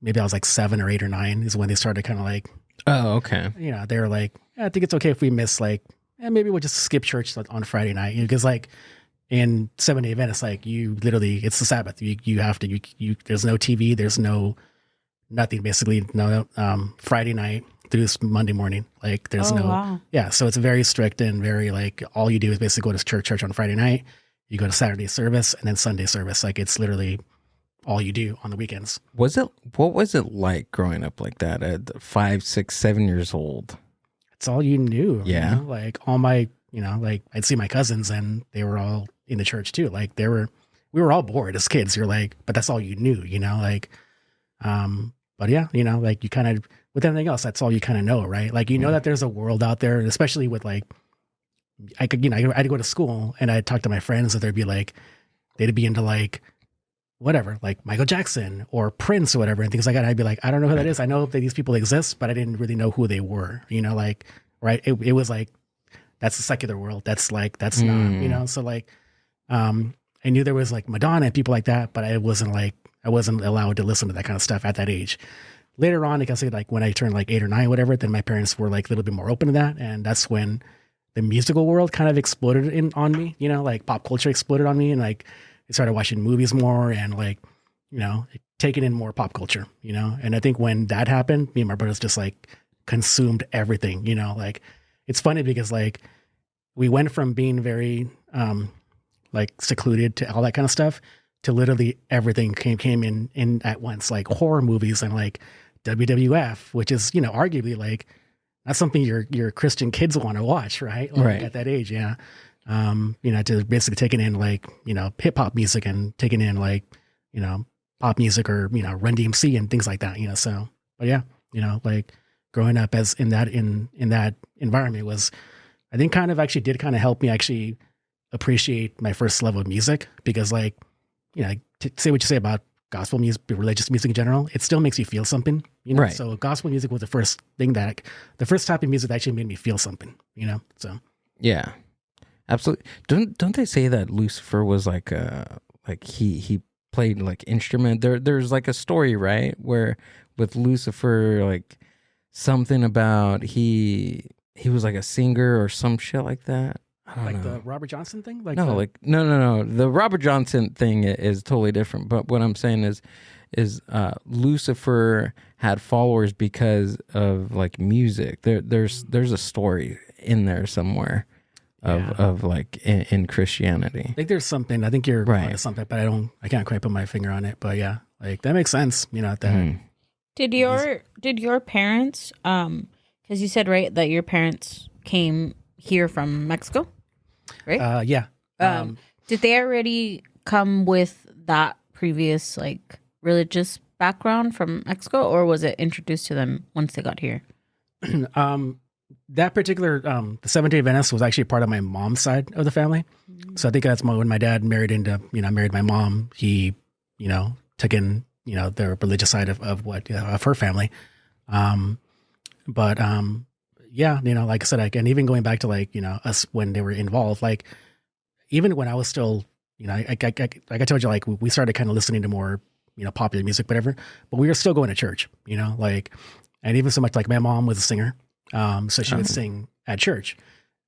maybe I was like 7 or 8 or 9 is when they started kind of like Oh, okay. they were like, I think it's okay if we miss like maybe we'll just skip church on Friday night because like in 7-day Adventist, like you literally it's the Sabbath. You have to you there's no TV, there's nothing basically, no Friday night through Monday morning. Like there's Wow. yeah, so it's very strict and very like all you do is basically go to church on Friday night. You go to Saturday service and then Sunday service. Like it's literally all you do on the weekends. What was it like growing up like that at 5, 6, 7 years old? It's all you knew. Yeah. Like all my, like I'd see my cousins and they were all in the church too. Like we were all bored as kids. You're like, but that's all you knew, like, but yeah, like you kind of, with everything else, that's all you kind of know, right? Like, that there's a world out there, and especially with like I could, I'd go to school and I'd talk to my friends and they'd be into like, whatever, like Michael Jackson or Prince or whatever and things like that. I'd be like, I don't know who that is. I know that these people exist, but I didn't really know who they were, like, right. It was like, that's the secular world. That's like, that's not, so like, I knew there was like Madonna and people like that, but I wasn't allowed to listen to that kind of stuff at that age. Later on, I guess like when I turned like 8 or 9, whatever, then my parents were like a little bit more open to that. And that's when the musical world kind of exploded on me, like pop culture exploded on me. And like, I started watching movies more and like, taking in more pop culture, and I think when that happened, me and my brothers just like consumed everything, like it's funny because like we went from being very, like secluded to all that kind of stuff to literally everything came in at once, like horror movies and like WWF, which is, arguably like that's something your Christian kids want to watch, right? Like, right. At that age. Yeah. To basically taking in like, hip hop music and taking in like, pop music or, Run DMC and things like that, so, but yeah, like growing up as in that environment was, I think kind of actually did kind of help me actually appreciate my first love of music because like, to say what you say about gospel music, religious music in general, it still makes you feel something, Right. So gospel music was the first type of music that actually made me feel something, so. Yeah, absolutely. Don't they say that Lucifer was like he played like instrument? There's like a story, right, where with Lucifer, like something about he was like a singer or some shit like that. I don't know. The Robert Johnson thing? No. The Robert Johnson thing is totally different. But what I'm saying is Lucifer had followers because of like music. There's a story in there somewhere of like in Christianity. I think there's something. I think you're right. onto something, but I can't quite put my finger on it. But yeah, like that makes sense. That. Did your parents? Because you said right that your parents came here from Mexico, right? Yeah. Did they already come with that previous like religious background from Mexico, or was it introduced to them once they got here? That particular the Seventh-day Adventist was actually part of my mom's side of the family. So I think that's when my dad married my mom. He took in the religious side of her family. Yeah, like I said, and even going back to like us when they were involved, like even when I was still like I told you, like we started kind of listening to more popular music, whatever, but we were still going to church, like, and even so much like my mom was a singer. So she would sing at church,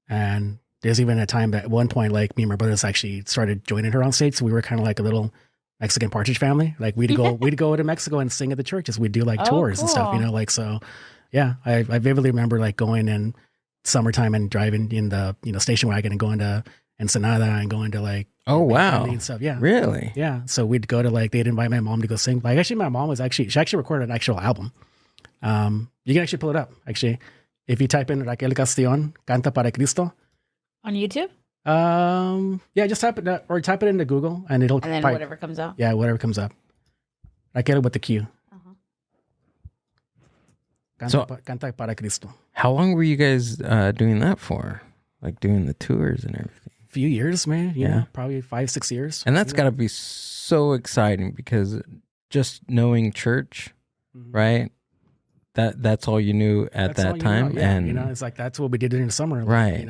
and there's even a time that at one point, like me and my brothers actually started joining her on stage. So we were kind of like a little Mexican Partridge Family. Like we'd go to Mexico and sing at the churches. We'd do like tours and stuff, like, so yeah, I vividly remember like going in summertime and driving in the, station wagon and going to Ensenada and going to like, oh wow, and stuff. Yeah. Really? Yeah. So we'd go to like, they'd invite my mom to go sing. Like actually my mom she actually recorded an actual album. You can actually pull it up actually. If you type in Raquel Castellon, Canta para Cristo. On YouTube? Yeah, just type it into Google and it'll. And then whatever comes out? Yeah, whatever comes up. Raquel with the Q. Canta para Cristo. How long were you guys doing that for? Like doing the tours and everything? A few years, man. Yeah. Probably 5-6 years. And that's got to be so exciting because just knowing church, right? That's all you knew at that time. Yeah. And it's like that's what we did during the summer. Right.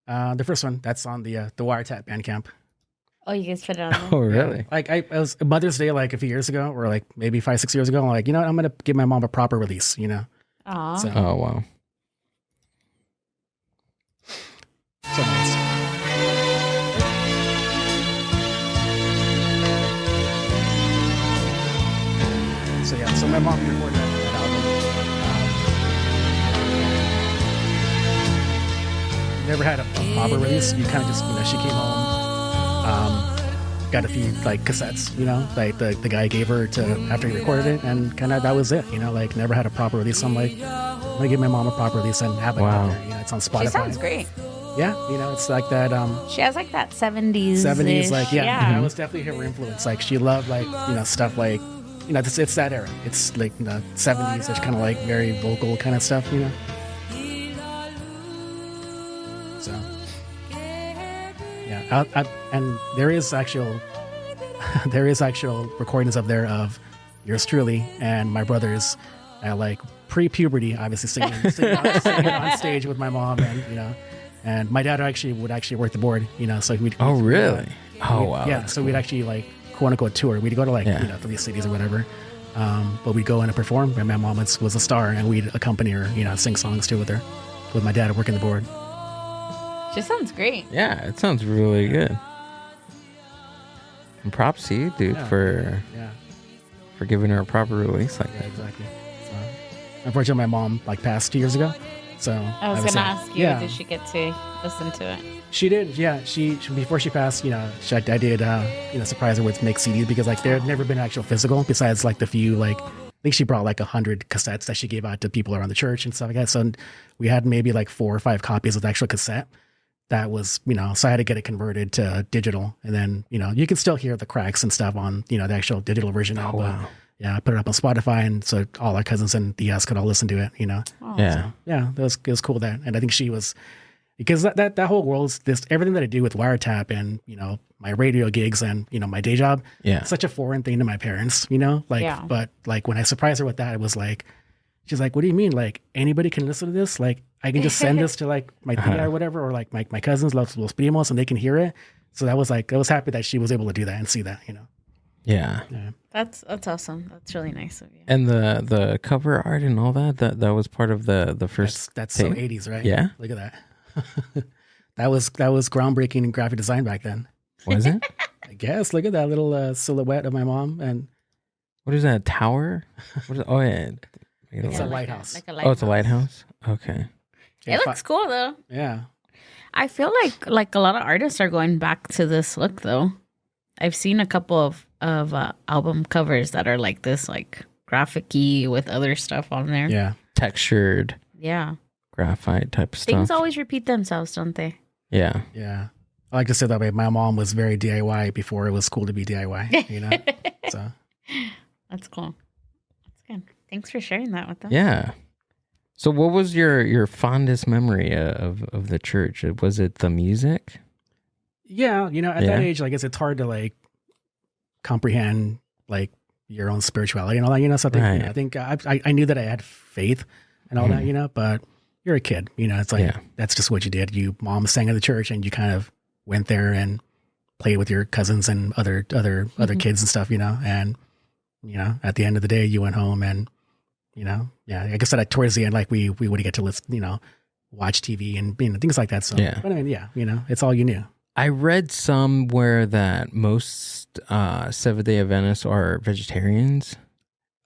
The first one, that's on the Wiretap Bandcamp. Oh, you guys put it on there? Oh, really? Yeah. Like it was Mother's Day like a few years ago, or like maybe 5-6 years ago. I'm like, I'm gonna give my mom a proper release. Aww. So, oh wow. So nice. So yeah, so my mom recorded that album. Never had a proper release. You kind of just, she came home, got a few like cassettes, like the guy gave her to after he recorded it, and kind of that was it, like never had a proper release. So I'm like, I'm gonna give my mom a proper release and have it out there. It's on Spotify. She sounds great. Yeah, it's like that. She has like that 70s. 70s, like that was definitely her influence. Like she loved like stuff like it's that era. It's like 70s. It's kind of like very vocal kind of stuff. So Yeah. And there is actual recordings of yours truly and my brothers at like pre-puberty, obviously singing on stage with my mom, and and my dad would actually work the board, so we'd. Oh, really? Wow. Yeah. So we'd actually like quote unquote tour. We'd go to like 3 cities or whatever. But we'd go in and perform, and my mom was a star, and we'd accompany her, sing songs too with her, with my dad working the board. Just sounds great. Yeah, it sounds really good. And props to you, dude, for giving her a proper release like that. Exactly. So, unfortunately, my mom passed 2 years ago. So I was gonna ask you, did she get to listen to it? She did, yeah. She before she passed, I did, surprise her with make CDs because there had never been actual physical besides the few I think she brought 100 cassettes that she gave out to people around the church and stuff like that. So we had maybe 4 or 5 copies of the actual cassette. That was, so I had to get it converted to digital, and then you can still hear the cracks and stuff on the actual digital version now. Oh, wow. Yeah, I put it up on Spotify, and so all our cousins in the US could all listen to it. Oh. Yeah, so, yeah, it was cool that, and I think she was. Because that whole world's everything that I do with Wiretap and, my radio gigs and, my day job, it's such a foreign thing to my parents, but when I surprised her with that, it was she's like, what do you mean? Anybody can listen to this? I can just send this to my tia or whatever, or my cousins, los primos, and they can hear it. So I was happy that she was able to do that and see that, Yeah. That's awesome. That's really nice of you. And the cover art and all that was part of the first. That's so 80s, right? Yeah. Look at that. that was groundbreaking in graphic design back then. Was it? I guess. Look at that little silhouette of my mom. And what is that, a tower? What is, oh, yeah. It's a lighthouse. Oh, it's a lighthouse? Okay. It looks cool, though. Yeah. I feel like a lot of artists are going back to this look, though. I've seen a couple of album covers that are like this, graphic-y with other stuff on there. Yeah. Textured. Yeah. Graphite type of stuff. Things always repeat themselves, don't they? Yeah. Yeah. I like to say that way. My mom was very DIY before it was cool to be DIY, So that's cool. That's good. Thanks for sharing that with us. Yeah. So what was your fondest memory of the church? Was it the music? Yeah. At that age, I guess it's hard to comprehend your own spirituality and all that, so I think I knew that I had faith and all that, but you're a kid, it's that's just what you did. Mom sang at the church and you kind of went there and played with your cousins and other kids and stuff, and, at the end of the day, you went home and, like I said, towards the end, we would get to listen, watch TV and, things like that. So, but I mean, it's all you knew. I read somewhere that most Seventh-day Adventists are vegetarians.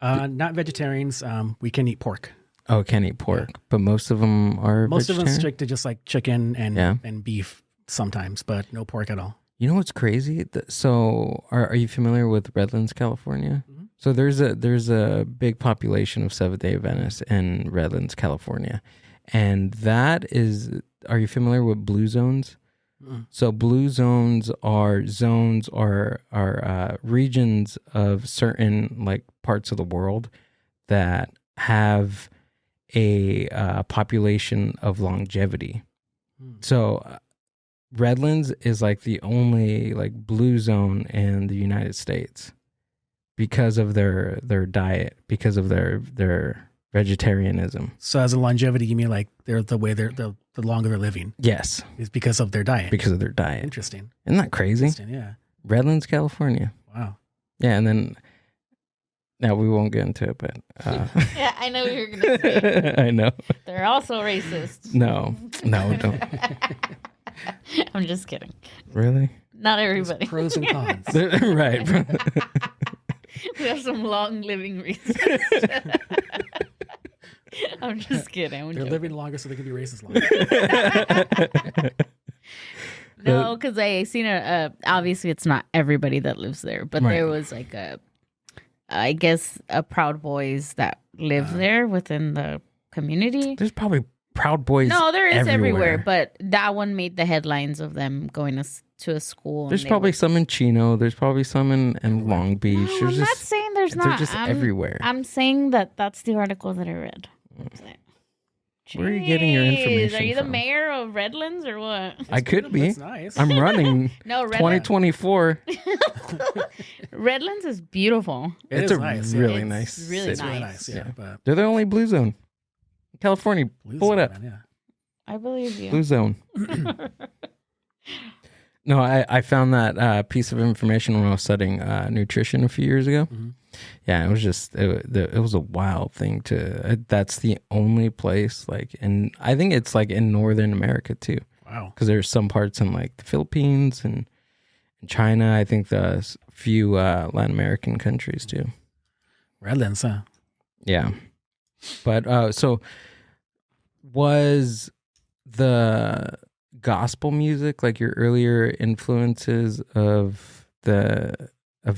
Not vegetarians. We can eat pork. Oh, can eat pork, but most of them are Most vegetarian? of them stick to just chicken and beef sometimes, but no pork at all. You know what's crazy? So are you familiar with Redlands, California? Mm-hmm. So there's a big population of Seventh-day Adventists in Redlands, California. And are you familiar with blue zones? Mm-hmm. So blue zones are regions of certain parts of the world that have a population of longevity. So Redlands is the only blue zone in the United States because of their diet, because of their vegetarianism. So as a longevity, you mean they're the longer they're living? Yes. It's because of their diet. Because of their diet. Interesting. Isn't that crazy? Interesting, yeah. Redlands, California. Wow. Yeah, and then now we won't get into it, but yeah, I know what you're gonna say. I know. They're also racist. No, don't. I'm just kidding. Really? Not everybody. There's pros and cons. Right. We have some long living racists. I'm just kidding. They're living longer so they can be racist longer. No, because I seen obviously it's not everybody that lives there, but there was I guess Proud Boys that live there within the community. There's probably Proud Boys. No, there is everywhere, but that one made the headlines of them going to a school. There's probably some in Chino. There's probably some in Long Beach. No, I'm not saying there's not. They're just everywhere. I'm saying that's the article that I read. Where are you getting your Jeez, information Are you the from? mayor of Redlands or what? I could be. That's nice. I'm running No, Redlands. 2024. Redlands is beautiful. It It's is a nice, really It's nice really city. It's really nice. nice. Yeah, Yeah. but They're the only blue zone. California, pull it up. Man, yeah. I believe you. Blue zone. No, I found that piece of information when I was studying nutrition a few years ago. Mhm. Yeah, it was just it was a wild thing to. That's the only place and I think it's like in Northern America too, Wow. because there's some parts in like the Philippines and China. I think the few Latin American countries too. Redlands, huh? Yeah, but so was the gospel music like your earlier influences of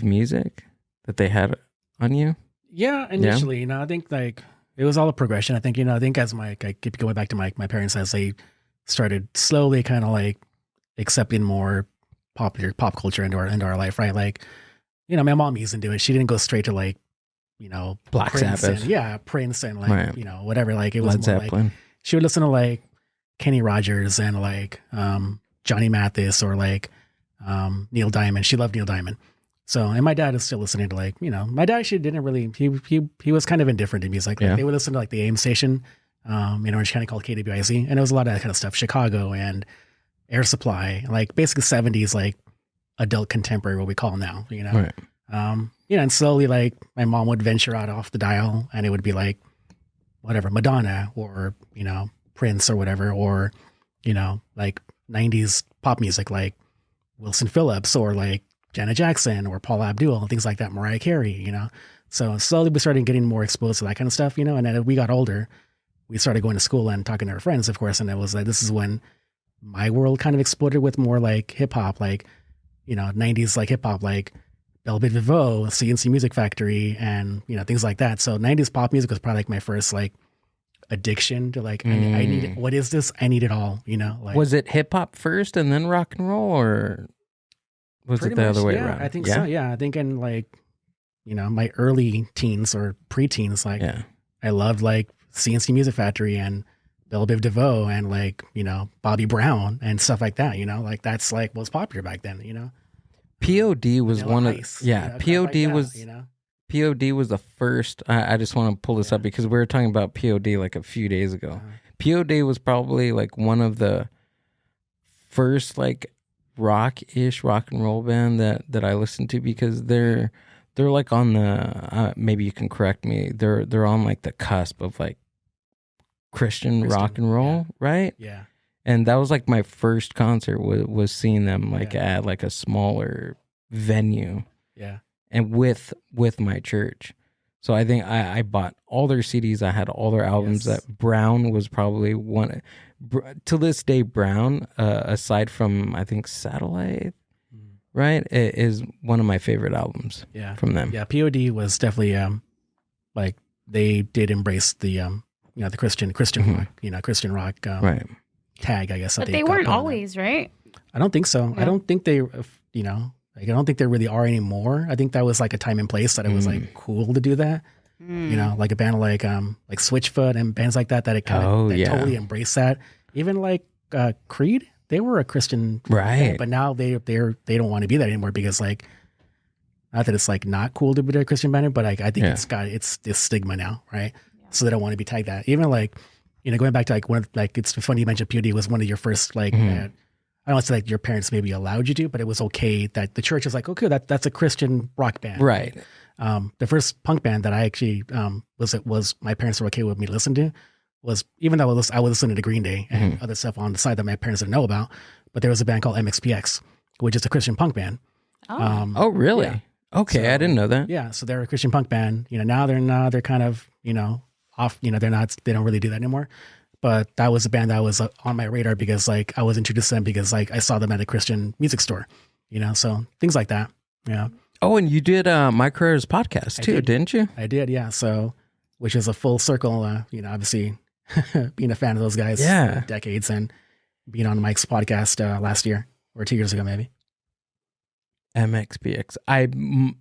music that they had on you? Yeah, initially, I think like it was all a progression. I think, I think as I keep going back to my parents, as they started slowly kind of like accepting more popular pop culture into our life, right? Like, my mom used to do it. She didn't go straight to like, Black Prince Sabbath. and Prince and like, Right. Whatever. Like it was Led more like Zeppelin. she would listen to like Kenny Rogers and like Johnny Mathis or like Neil Diamond. She loved Neil Diamond. So, and my dad is still listening to like, my dad actually didn't really, he was kind of indifferent to music. Like Yeah. they would listen to like the AM station, Orange County called KWIZ. And it was a lot of that kind of stuff, Chicago and Air Supply, like basically 70s, like adult contemporary, what we call now, Right. and slowly like my mom would venture out off the dial and it would be like, whatever, Madonna or, Prince or whatever, or, like 90s pop music, like Wilson Phillips or like Janet Jackson or Paula Abdul and things like that, Mariah Carey, So slowly we started getting more exposed to that kind of stuff, and then as we got older, we started going to school and talking to our friends, of course. And it was like, this is when my world kind of exploded with more like hip hop, like, 90s, like hip hop, like Belle Biv DeVoe, CNC Music Factory, and, things like that. So 90s pop music was probably like my first like addiction to like, I need, what is this? I need it all, like. Was it hip hop first and then rock and roll, or was it Pretty the much, other way yeah, around? I think so. Yeah. I think in like, my early teens or preteens, like Yeah. I loved like CNC Music Factory and Belle Biv DeVoe and like, Bobby Brown and stuff like that, like that's like what was popular back then, POD was Vanilla one Ice, of yeah. kind of POD like that, was POD was the first. I just want to pull this up because we were talking about POD like a few days ago. POD was probably like one of the first like rock and roll band that I listened to, because they're like on the maybe you can correct me. They're on like the cusp of like Christian rock and roll, right? Yeah. And that was like my first concert was seeing them like at like a smaller venue. Yeah. And with my church. So I think I bought all their CDs. I had all their albums. Yes. That Brown was probably one to this day. Brown, aside from I think Satellite, right, it is one of my favorite albums. Yeah. From them. Yeah. POD was definitely like they did embrace the the Christian rock, Christian rock Right. tag, I guess. But they weren't always, right? I don't think so. Yeah. I don't think they, like, I don't think they really are anymore. I think that was like a time and place that it was like cool to do that. Like a band like Switchfoot and bands like that it kind of totally embraced that. Even like Creed, they were a Christian band, but now they don't want to be that anymore, because like, not that it's like not cool to be a Christian band, but like I think it's this stigma now, right? So they don't want to be tagged that. Even like, going back to like one of, like, it's funny you mentioned POD was one of your first like I don't want to say like your parents maybe allowed you to, but it was okay that the church is like, okay, that's a Christian rock band. Right. The first punk band that I actually was my parents were okay with me to listen to was, even though I was listening to Green Day and other stuff on the side that my parents didn't know about, but there was a band called MXPX, which is a Christian punk band. Oh, really? Yeah. Okay, I didn't know that. Yeah, so they're a Christian punk band. Now they're kind of off. They don't really do that anymore. But that was a band that was on my radar because like I was introduced to them because like I saw them at a Christian music store, so things like that. Yeah. Oh, and you did My Careers podcast too, didn't you? I did, yeah. So, which is a full circle, obviously being a fan of those guys for decades and being on Mike's podcast last year or 2 years ago, maybe. MXPX. I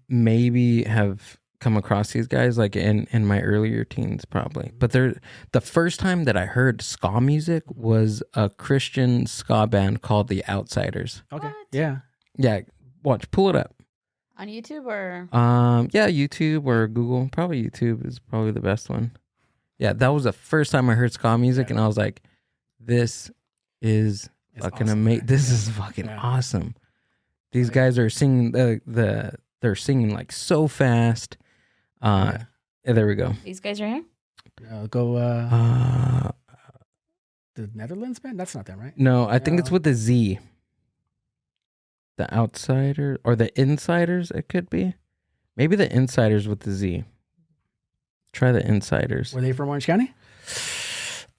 maybe have come across these guys like in my earlier teens probably. But the first time that I heard ska music was a Christian ska band called The Outsiders. Okay. What? Yeah. Yeah, pull it up. On YouTube or? Yeah, YouTube or Google. Probably YouTube is probably the best one. Yeah, that was the first time I heard ska music, and I was like, "This is fucking awesome, amazing! right? This is fucking awesome." These guys are singing they're singing like so fast. Yeah, there we go. These guys right here? The Netherlands band? That's not them, right? No, I think it's with the Z. The Outsider or the Insiders, it could be. Maybe the Insiders with the Z. Try the Insiders. Were they from Orange County?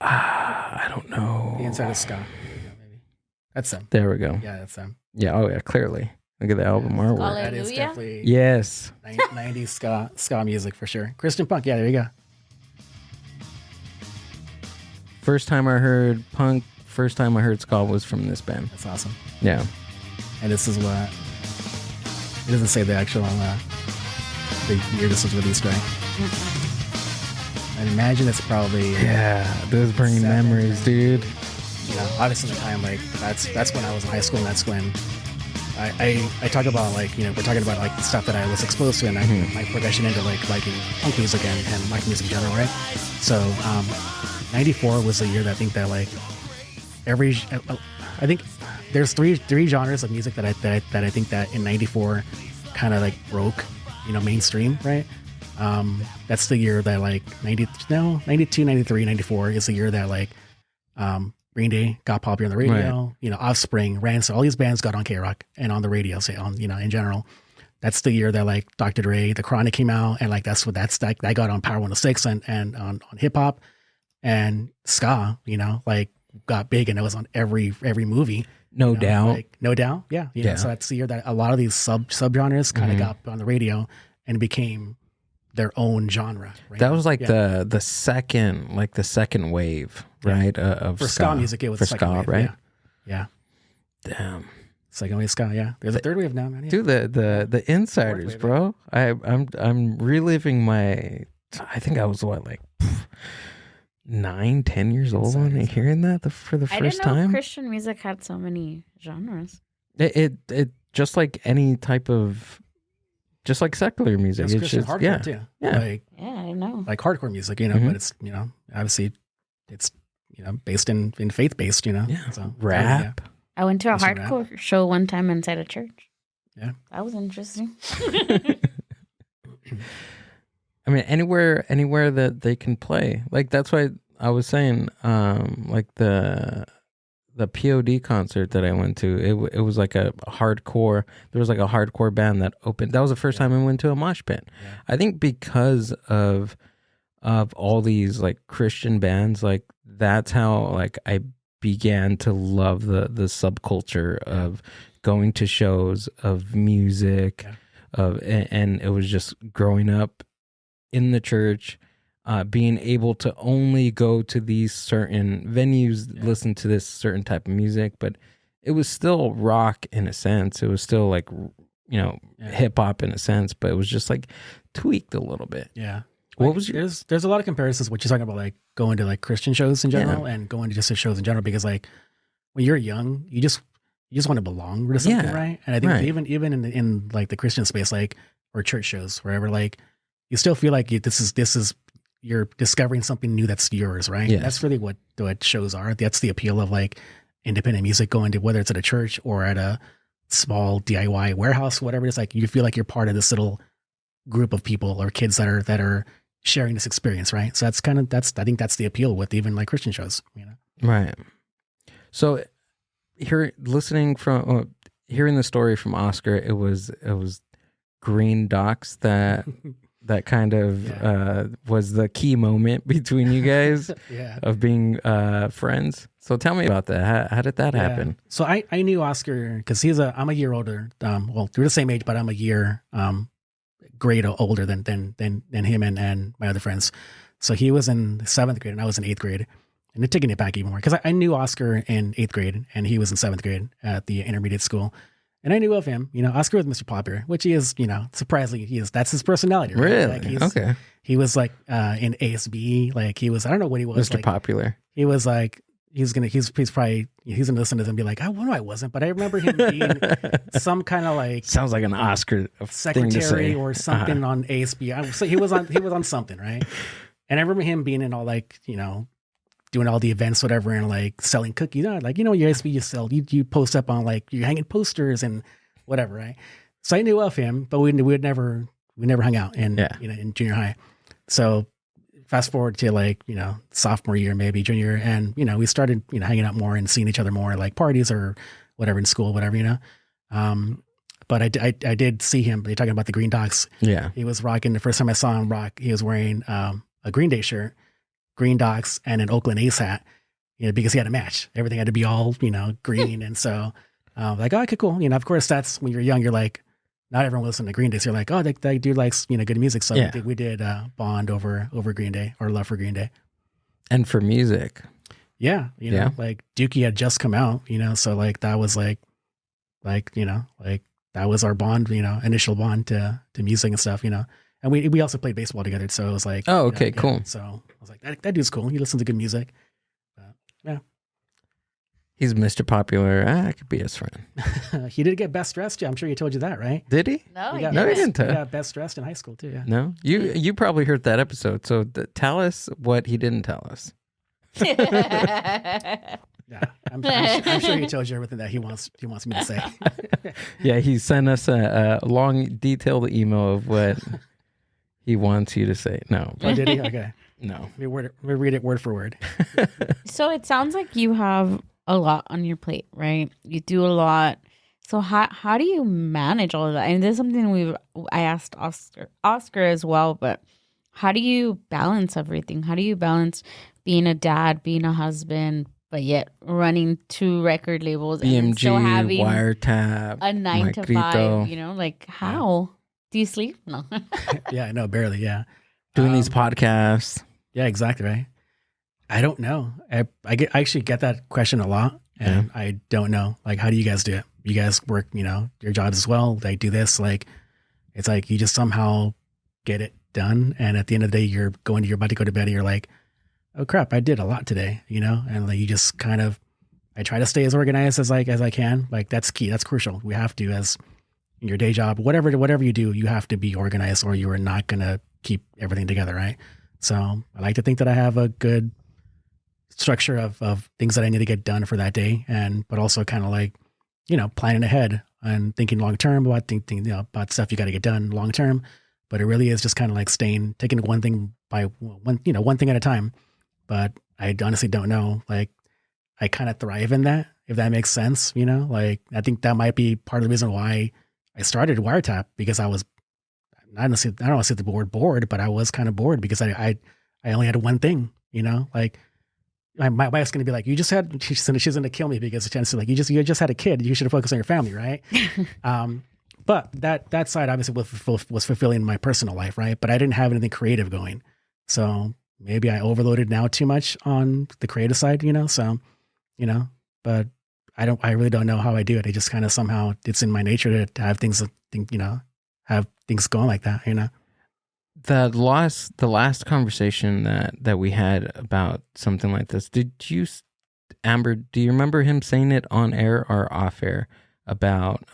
I don't know. The Inside of Ska. Yeah, maybe. That's them. There we go. Yeah, that's them. Yeah, oh yeah, clearly. Look at the album artwork. Hallelujah. That is definitely Yes. 90s ska music for sure. Christian punk. Yeah, there you go. First time I heard punk, first time I heard ska was from this band. That's awesome. Yeah. And this is what it doesn't say the actual the year this was released, right? I imagine it's probably Yeah, those bringing 7, memories, dude. you know, obviously the time like that's when I was in high school, and that's when I talk about like, you know, we're talking about like the stuff that I was exposed to, and my progression into like liking punk music and like music in general, right? So 94 was the year that I think that like I think there's three genres of music that I think that in 94 kind of like broke, you know, mainstream, right? That's the year that like 92, 93, 94 is the year that like Green Day got popular on the radio, right. You know, Offspring, Rancid, all these bands got on K-Rock and on the radio, say on, you know, in general. That's the year that like Dr. Dre, The Chronic came out, and like that's like that got on Power 106 and on hip hop, and ska, you know, like got big, and it was on every movie. No doubt. Like, no doubt. Yeah. You know, so that's the year that a lot of these subgenres kind of got on the radio and became their own genre. Right? That was like the second wave, right? Of for ska music, it was for the second ska, wave, right? Yeah. Damn. Second wave ska, yeah. There's a third wave now, man. Yeah. Dude, the Insiders, wave, bro. I'm reliving my. I think I was what, like 9-10 years old when I'm hearing that for the first time. I didn't know Christian music had so many genres. It just like any type of, just like secular music. It's Christian hardcore too. Yeah. Like, I know. Like hardcore music, you know, but it's, you know, obviously it's, you know, based in faith based, you know. Yeah. So, rap. Yeah. I went to a hardcore show one time inside a church. Yeah. That was interesting. I mean, anywhere that they can play. Like, that's why I was saying, like the POD concert that I went to, it was like a hardcore. There was like a hardcore band that opened. That was the first time I went to a mosh pit. Yeah. I think because of all these like Christian bands, like that's how like I began to love the subculture of going to shows, of music, and it was just growing up in the church, being able to only go to these certain venues, listen to this certain type of music, but it was still rock in a sense. It was still like, you know, hip hop in a sense, but it was just like tweaked a little bit. Yeah. What like, was your... There's a lot of comparisons. What you're talking about, like going to like Christian shows in general and going to just to shows in general, because like when you're young, you just want to belong to something, right? And I think even in like the Christian space, like or church shows, wherever, like you still feel like this is you're discovering something new that's yours, right? Yes. That's really what shows are. That's the appeal of like independent music, going to, whether it's at a church or at a small DIY warehouse, whatever it is. Like you feel like you're part of this little group of people or kids that are sharing this experience, right? So I think that's the appeal with even like Christian shows, you know? Right. So hearing the story from Oscar, it was Green Docs that kind of was the key moment between you guys of being friends. So tell me about that. How did that happen? So I knew Oscar because I'm a year older. Well, they're the same age, but I'm a year grade older than him and my other friends. So he was in 7th grade and I was in 8th grade. And they're taking it back even more because I knew Oscar in 8th grade and he was in 7th grade at the intermediate school. And I knew of him, Oscar was Mr. Popular, which he is, surprisingly, that's his personality, right? Really? Like Okay. He was like in ASB, like he was, I don't know what he was. Mr. Like, Popular. he was like, he's gonna listen to this and be like, I know I wasn't, but I remember him being some kind of like Sounds like an Oscar thing to say. secretary or something on ASB. So he was on something, right? And I remember him being in all like, doing all the events, whatever, and like selling cookies. Like, your ASB, you sell, you post up on like, you're hanging posters and whatever, right? So I knew of him, but we never hung out in junior high. So fast forward to like, sophomore year, maybe junior. And, we started, hanging out more and seeing each other more, like parties or whatever in school, whatever, But I did see him. You're talking about the Green Docs. Yeah. He was rocking, the first time I saw him rock, he was wearing a Green Day shirt, Green Docs, and an Oakland A's hat, because he had a match. Everything had to be all, green. And so like, oh, okay, cool. Of course, that's when you're young, you're like, not everyone listens to Green Day. So you're like, oh, that dude likes, good music. So we did bond over Green Day, our love for Green Day. And for music. Yeah. Like Dookie had just come out, so like, that was like, that was our bond, initial bond to music and stuff, and we also played baseball together. So it was like, oh, okay, cool. So I was like, that dude's cool. He listens to good music. Yeah. He's Mr. Popular. I could be his friend. He did get best dressed. Yeah, I'm sure he told you that, right? Did he? No, He he got, No, he didn't. didn't tell. He got best dressed in high school too. Yeah. No? You probably heard that episode. So tell us what he didn't tell us. Yeah, I'm sure he tells you everything that he wants me to say. Yeah, he sent us a long, detailed email of what he wants you to say. No. Oh, did he? Okay. No. Let me read it word for word. So it sounds like you have a lot on your plate, right? You do a lot. So how do you manage all of that? And this is something I asked Oscar as well, but how do you balance everything? How do you balance being a dad, being a husband, but yet running 2 record labels and BMG, still having Wiretap, a 9 My to Grito. 5, like how? Do you sleep? No. Yeah, no, barely. Yeah. Doing these podcasts. Yeah, exactly. Right. I don't know. I actually get that question a lot, and I don't know. Like, how do you guys do it? You guys work, your jobs as well. They do this. Like, it's like you just somehow get it done, and at the end of the day, you're about to go to bed, and you're like, oh crap, I did a lot today, and like you just kind of. I try to stay as organized as I can. Like that's key. That's crucial. We have to, as in your day job, whatever you do, you have to be organized, or you are not gonna keep everything together, right? So I like to think that I have a good structure of things that I need to get done for that day, but also kind of like, planning ahead and thinking long term about thinking, about stuff you got to get done long term. But it really is just kind of like taking one thing by one thing at a time. But I honestly don't know. Like I kind of thrive in that, if that makes sense. Like I think that might be part of the reason why I started Wiretap, because I was. I don't want to say the word bored, but I was kind of bored because I only had one thing, like my wife's going to be like, she's going to kill me because it's like, you just had a kid. You should have focused on your family. Right. But that side obviously was fulfilling my personal life. Right. But I didn't have anything creative going. So maybe I overloaded now too much on the creative side, so, but I really don't know how I do it. I just kind of somehow it's in my nature to have things, have things going like that, The last conversation that we had about something like this, Amber, do you remember him saying it on air or off air about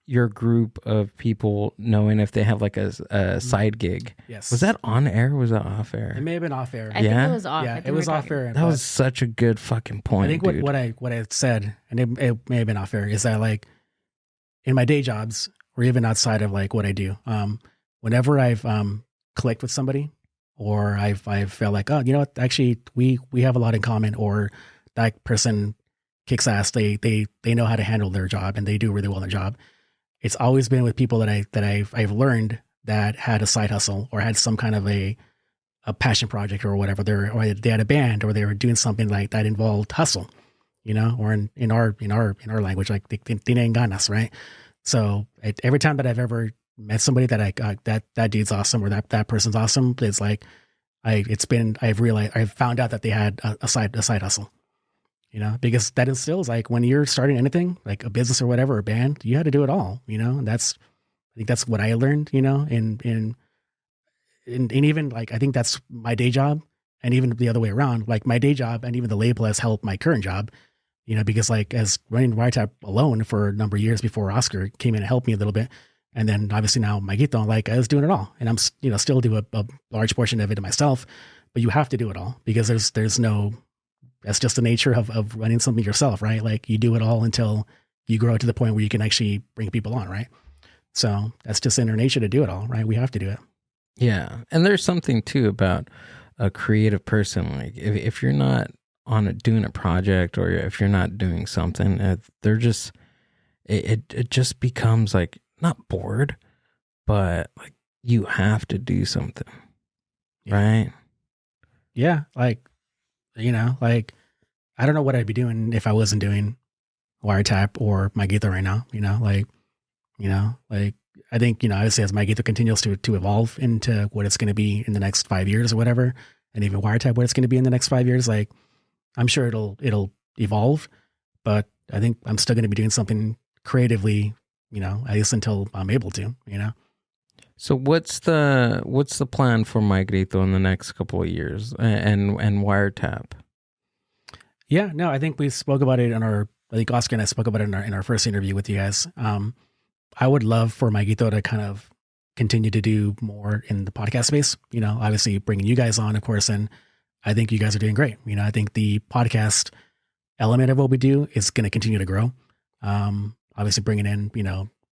your group of people knowing if they have like a side gig? Yes. Was that on air or was that off air? It may have been off air. I think it was off. Yeah, it was off air. That was such a good fucking point. I think dude. what I said, and it may have been off air, is that like in my day jobs or even outside of like what I do, whenever I've clicked with somebody or I've felt like, oh, you know what, actually we have a lot in common, or that person kicks ass, they know how to handle their job and they do really well in their job. It's always been with people that I've learned that had a side hustle or had some kind of a passion project or whatever. They had a band or they were doing something like that involved hustle, or in our language, like they ain't ganas, right? So every time that I've ever met somebody that that dude's awesome or that person's awesome, it's like I've found out that they had a side hustle, because that instills like when you're starting anything, like a business or whatever, or a band, you had to do it all, and I think that's what I learned, and even like, I think that's my day job, and even the other way around, like my day job and even the label has helped my current job, because like as running Wiretap alone for a number of years before Oscar came in and helped me a little bit. And then obviously now My Grito, like I was doing it all, and I'm, still do a large portion of it myself, but you have to do it all because there's no, that's just the nature of running something yourself, right? Like you do it all until you grow to the point where you can actually bring people on, right? So that's just in our nature to do it all, right? We have to do it. Yeah. And there's something too about a creative person. Like if you're not doing a project, or if you're not doing something, they're just, it just becomes like, not bored, but like you have to do something. Yeah. Right? Yeah. Like, like I don't know what I'd be doing if I wasn't doing Wiretap or My Grito right now, like I think, obviously as My Grito continues to evolve into what it's going to be in the next 5 years or whatever, and even Wiretap what it's going to be in the next 5 years, like I'm sure it'll evolve, but I think I'm still going to be doing something creatively, at least until I'm able to, So what's the plan for My Grito in the next couple of years and Wiretap? Yeah, no, I think we spoke about it I think Oscar and I spoke about it in our first interview with you guys. I would love for My Grito to kind of continue to do more in the podcast space, obviously bringing you guys on, of course. And I think you guys are doing great. I think the podcast element of what we do is going to continue to grow. Obviously bringing in,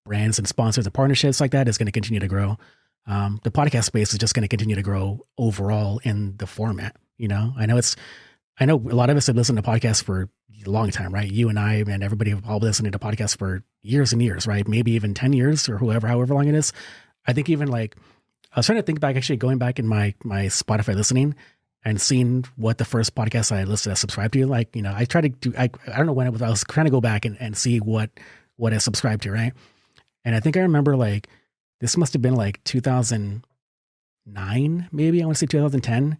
brands and sponsors and partnerships like that is going to continue to grow. The podcast space is just going to continue to grow overall in the format. I know a lot of us have listened to podcasts for a long time, right? You and I and everybody have all listened to podcasts for years and years, right? Maybe even 10 years or however long it is. I think even like, I was trying to think back, actually going back in my Spotify listening and seeing what the first podcast I listened to subscribed to, like, I try to do, I don't know when it was, I was trying to go back and see what I subscribed to, right? And I think I remember like, this must have been like 2009, maybe I want to say 2010.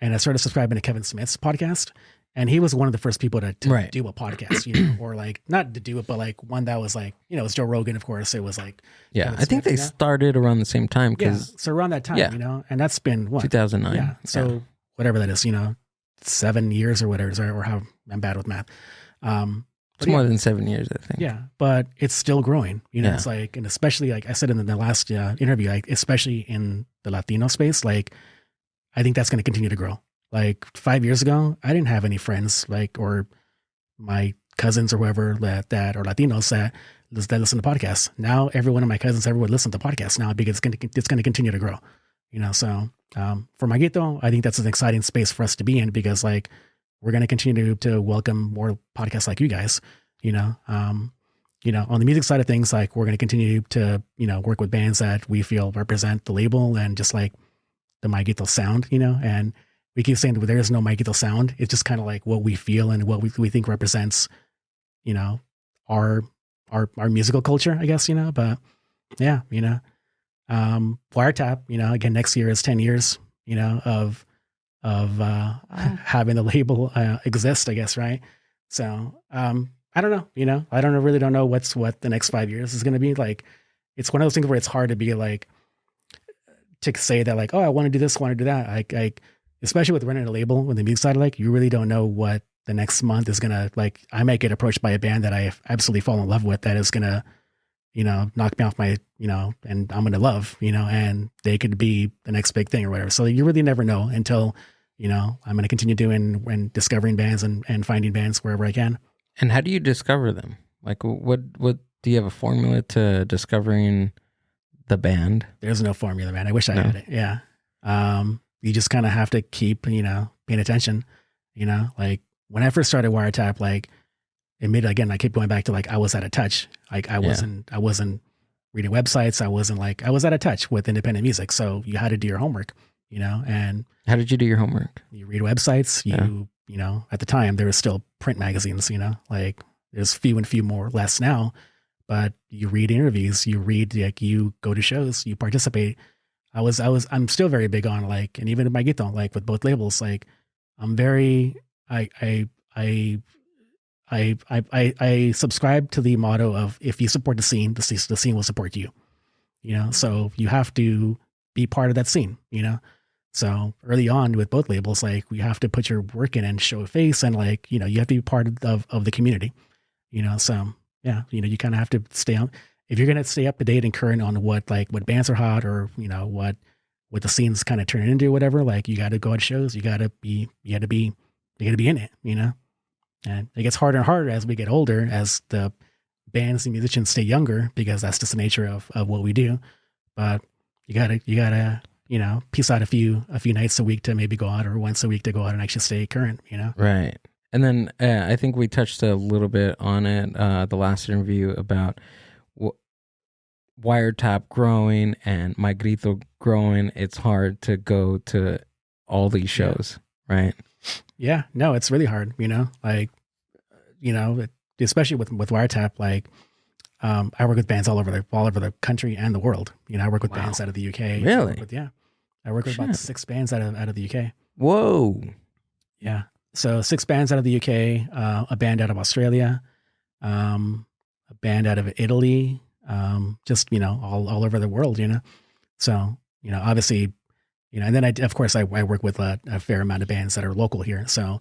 And I started subscribing to Kevin Smith's podcast. And he was one of the first people to Right. do a podcast, or like, not to do it, but like one that was like, it was Joe Rogan, of course. It was like, Yeah. Kevin I think Smith, they started around the same time yeah. because So around that time, Yeah. and that's been what? 2009. Yeah. So whatever that is, 7 years or whatever, or how I'm bad with math. It's more than 7 years, I think. Yeah, but it's still growing. Yeah. It's like, and especially like I said in the last interview, like especially in the Latino space, like I think that's going to continue to grow. Like 5 years ago, I didn't have any friends like, or my cousins or whoever that or Latinos that listen to podcasts. Now, every one of my cousins, everyone listens to podcasts now because it's going to continue to grow. So for My Grito, I think that's an exciting space for us to be in because like we're going to continue to welcome more podcasts like you guys. On the music side of things, like we're going to continue to work with bands that we feel represent the label and just like the My Grito sound. And we keep saying that there is no My Grito sound. It's just kind of like what we feel and what we think represents, our musical culture, I guess, but yeah, Wiretap, again, next year is 10 years, of having the label exist, I guess. Right. So, I don't know, I really don't know what the next 5 years is going to be like. It's one of those things where it's hard to be like, to say that like, oh, I want to do this, want to do that. Like, especially with running a label with the music side, like you really don't know what the next month is going to, like, I might get approached by a band that I absolutely fall in love with that is going to, knock me off my, and I'm going to love, and they could be the next big thing or whatever. So you really never know until, I'm going to continue doing and discovering bands and finding bands wherever I can. And how do you discover them? Like, what do you have a formula to discovering the band? There's no formula, man. I wish I had it. Yeah. You just kind of have to keep, paying attention, like when I first started Wiretap, like again, I keep going back to like, I was out of touch. Like I wasn't reading websites. I was out of touch with independent music. So you had to do your homework, and How did you do your homework? you read websites, at the time there was still print magazines, like there's few and few more less now, but you read interviews, like you go to shows, you participate. I'm still very big on like, and even in My Grito, like with both labels, like I'm very, I I subscribe to the motto of if you support the scene will support you. So you have to be part of that scene. So early on with both labels, like you have to put your work in and show a face, and like you have to be part of the community. So yeah, you kind of have to stay on if you're gonna stay up to date and current on what bands are hot, or what the scene's kind of turning into, whatever. Like you got to go to shows, you got to be in it. And it gets harder and harder as we get older, as the bands and musicians stay younger, because that's just the nature of what we do. But you gotta piece out a few nights a week to maybe go out, or once a week to go out and actually stay current. Right. And then I think we touched a little bit on it the last interview about Wiretap growing and My Grito growing. It's hard to go to all these shows, right? Yeah, no, it's really hard. Especially with Wiretap, like I work with bands all over the country and the world. I work with bands out of the UK. Really? I work with about 6 bands out of the UK. Whoa. Yeah. So 6 bands out of the UK, a band out of Australia, a band out of Italy, just, all over the world, So, obviously, and then I work with a fair amount of bands that are local here. So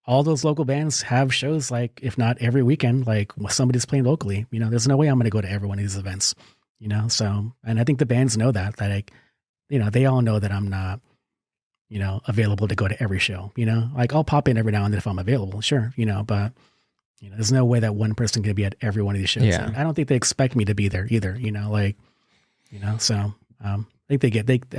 all those local bands have shows, like, if not every weekend, like somebody's playing locally. There's no way I'm going to go to every one of these events, So, and I think the bands know that like, they all know that I'm not, available to go to every show, like I'll pop in every now and then if I'm available, sure, but there's no way that one person can be at every one of these shows. Yeah. And I don't think they expect me to be there either, so I think I think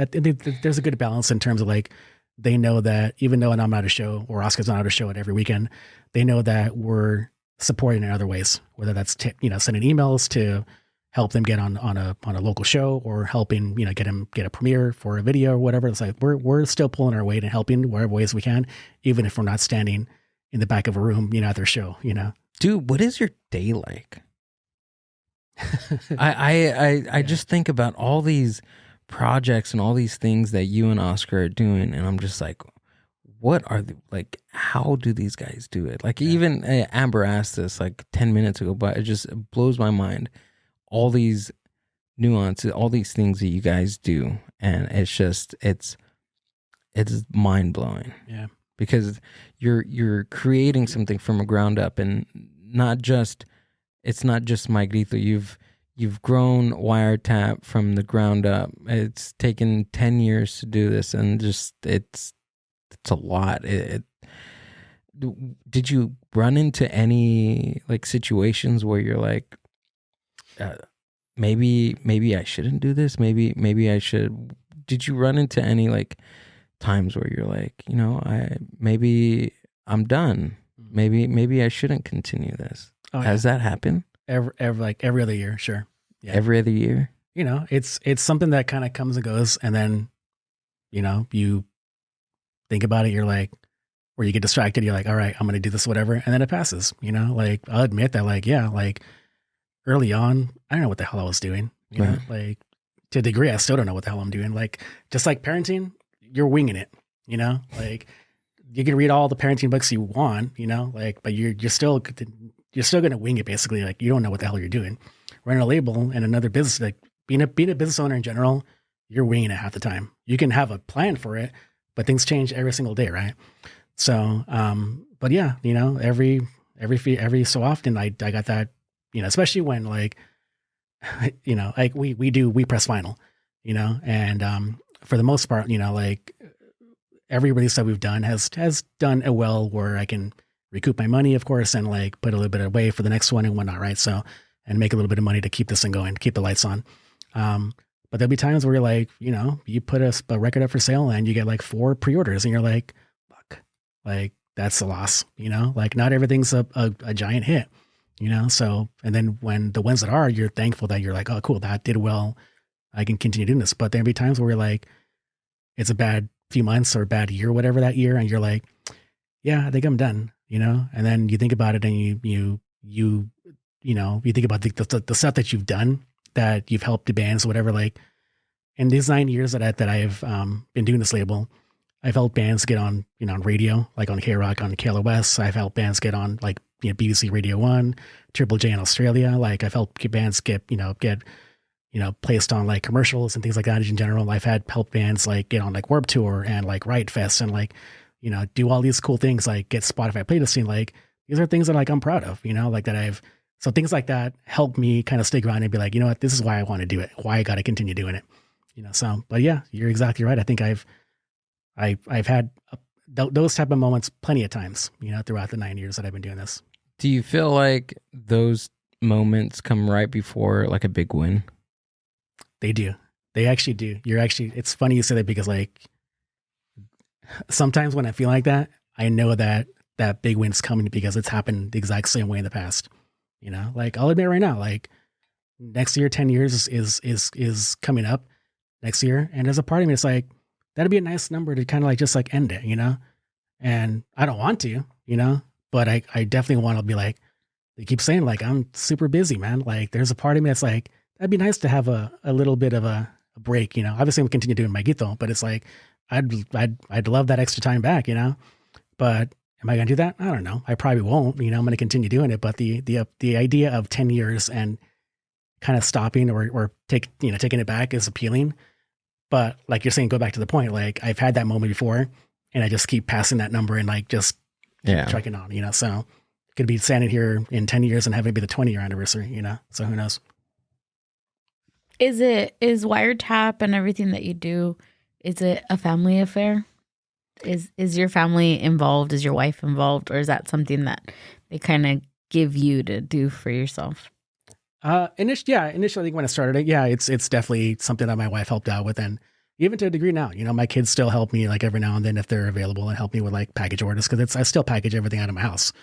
there's a good balance in terms of like, they know that even though I'm not at a show, or Oscar's not at a show at every weekend, they know that we're supporting in other ways, whether that's sending emails to help them get on a local show, or helping get a premiere for a video or whatever. It's like we're still pulling our weight and helping whatever ways we can, even if we're not standing in the back of a room, at their show. Dude, what is your day like? I just think about all these projects and all these things that you and Oscar are doing, and I'm just like, what are like, how do these guys do it? Like, even Amber asked this like 10 minutes ago, but it just blows my mind, all these nuances, all these things that you guys do, and it's mind blowing. Yeah, because you're creating something from a ground up, and it's not just My Grito. You've grown Wiretap from the ground up. It's taken 10 years to do this, and just it's a lot. Did you run into any like situations where you're like, maybe I shouldn't do this. Maybe I should. Did you run into any like times where you're like, maybe I'm done. Maybe I shouldn't continue this. Oh, Has that happened? Every other year, sure. Yeah. Every other year? It's something that kind of comes and goes, and then, you think about it, you're like, or you get distracted, you're like, all right, I'm going to do this, whatever. And then it passes, like, I'll admit that, like, yeah, like early on, I don't know what the hell I was doing, know, like to a degree, I still don't know what the hell I'm doing. Like, just like parenting, you're winging it, like you can read all the parenting books you want, like, but you're still going to wing it, basically. Like, you don't know what the hell you're doing. Running a label and another business, like being a business owner in general, you're winging it half the time. You can have a plan for it, but things change every single day, right? So, but yeah, every so often I got that, especially when like, like we press vinyl, and for the most part, like every release that we've done has done it well, where I can recoup my money, of course, and like put a little bit away for the next one and whatnot, right? So, and make a little bit of money to keep this thing going, to keep the lights on. But there'll be times where you're like, you put a record up for sale and you get like 4 pre-orders, and you're like, fuck, like that's a loss, like not everything's a giant hit, so, and then when the ones that are, you're thankful that you're like, oh, cool, that did well, I can continue doing this. But there'll be times where you're like, it's a bad few months or a bad year, whatever that year, and you're like, yeah, I think I'm done, and then you think about it, and you think about the stuff that you've done, that you've helped the bands, whatever. Like in these 9 years that I've been doing this label, I've helped bands get on, on radio, like on K-Rock, on KLOS. I've helped bands get on like BBC Radio 1, Triple J in Australia. Like I've helped bands get placed on like commercials and things like that in general. I've had helped bands like get on like Warped Tour and like Riot Fest and like, do all these cool things, like get Spotify playlisting. Like these are things that like I'm proud of, like that so things like that help me kind of stick around and be like, you know what, this is why I want to do it, why I got to continue doing it, so, but yeah, you're exactly right. I think I've had those type of moments plenty of times, throughout the 9 years that I've been doing this. Do you feel like those moments come right before like a big win? They do. They actually do. It's funny you say that because like sometimes when I feel like that, I know that big win's coming because it's happened the exact same way in the past. Like I'll admit right now, like next year, 10 years is coming up next year. And there's a part of me that's like, that'd be a nice number to kind of like, just like end it, and I don't want to, but I definitely want to be like, they keep saying like, I'm super busy, man. Like there's a part of me that's like, that'd be nice to have a little bit of a break, obviously we'll continue doing My Grito, but it's like, I'd love that extra time back, but am I going to do that? I don't know. I probably won't, I'm going to continue doing it. But the idea of 10 years and kind of stopping or taking it back is appealing. But like you're saying, go back to the point, like I've had that moment before and I just keep passing that number and like, just keep trucking on, so could be standing here in 10 years and having it be the 20-year anniversary, so who knows? Is Wiretap and everything that you do, is it a family affair? Is your family involved? Is your wife involved? Or is that something that they kind of give you to do for yourself? Initially, I think when I started it, it's definitely something that my wife helped out with. And even to a degree now, my kids still help me like every now and then if they're available and help me with like package orders. Cause I still package everything out of my house,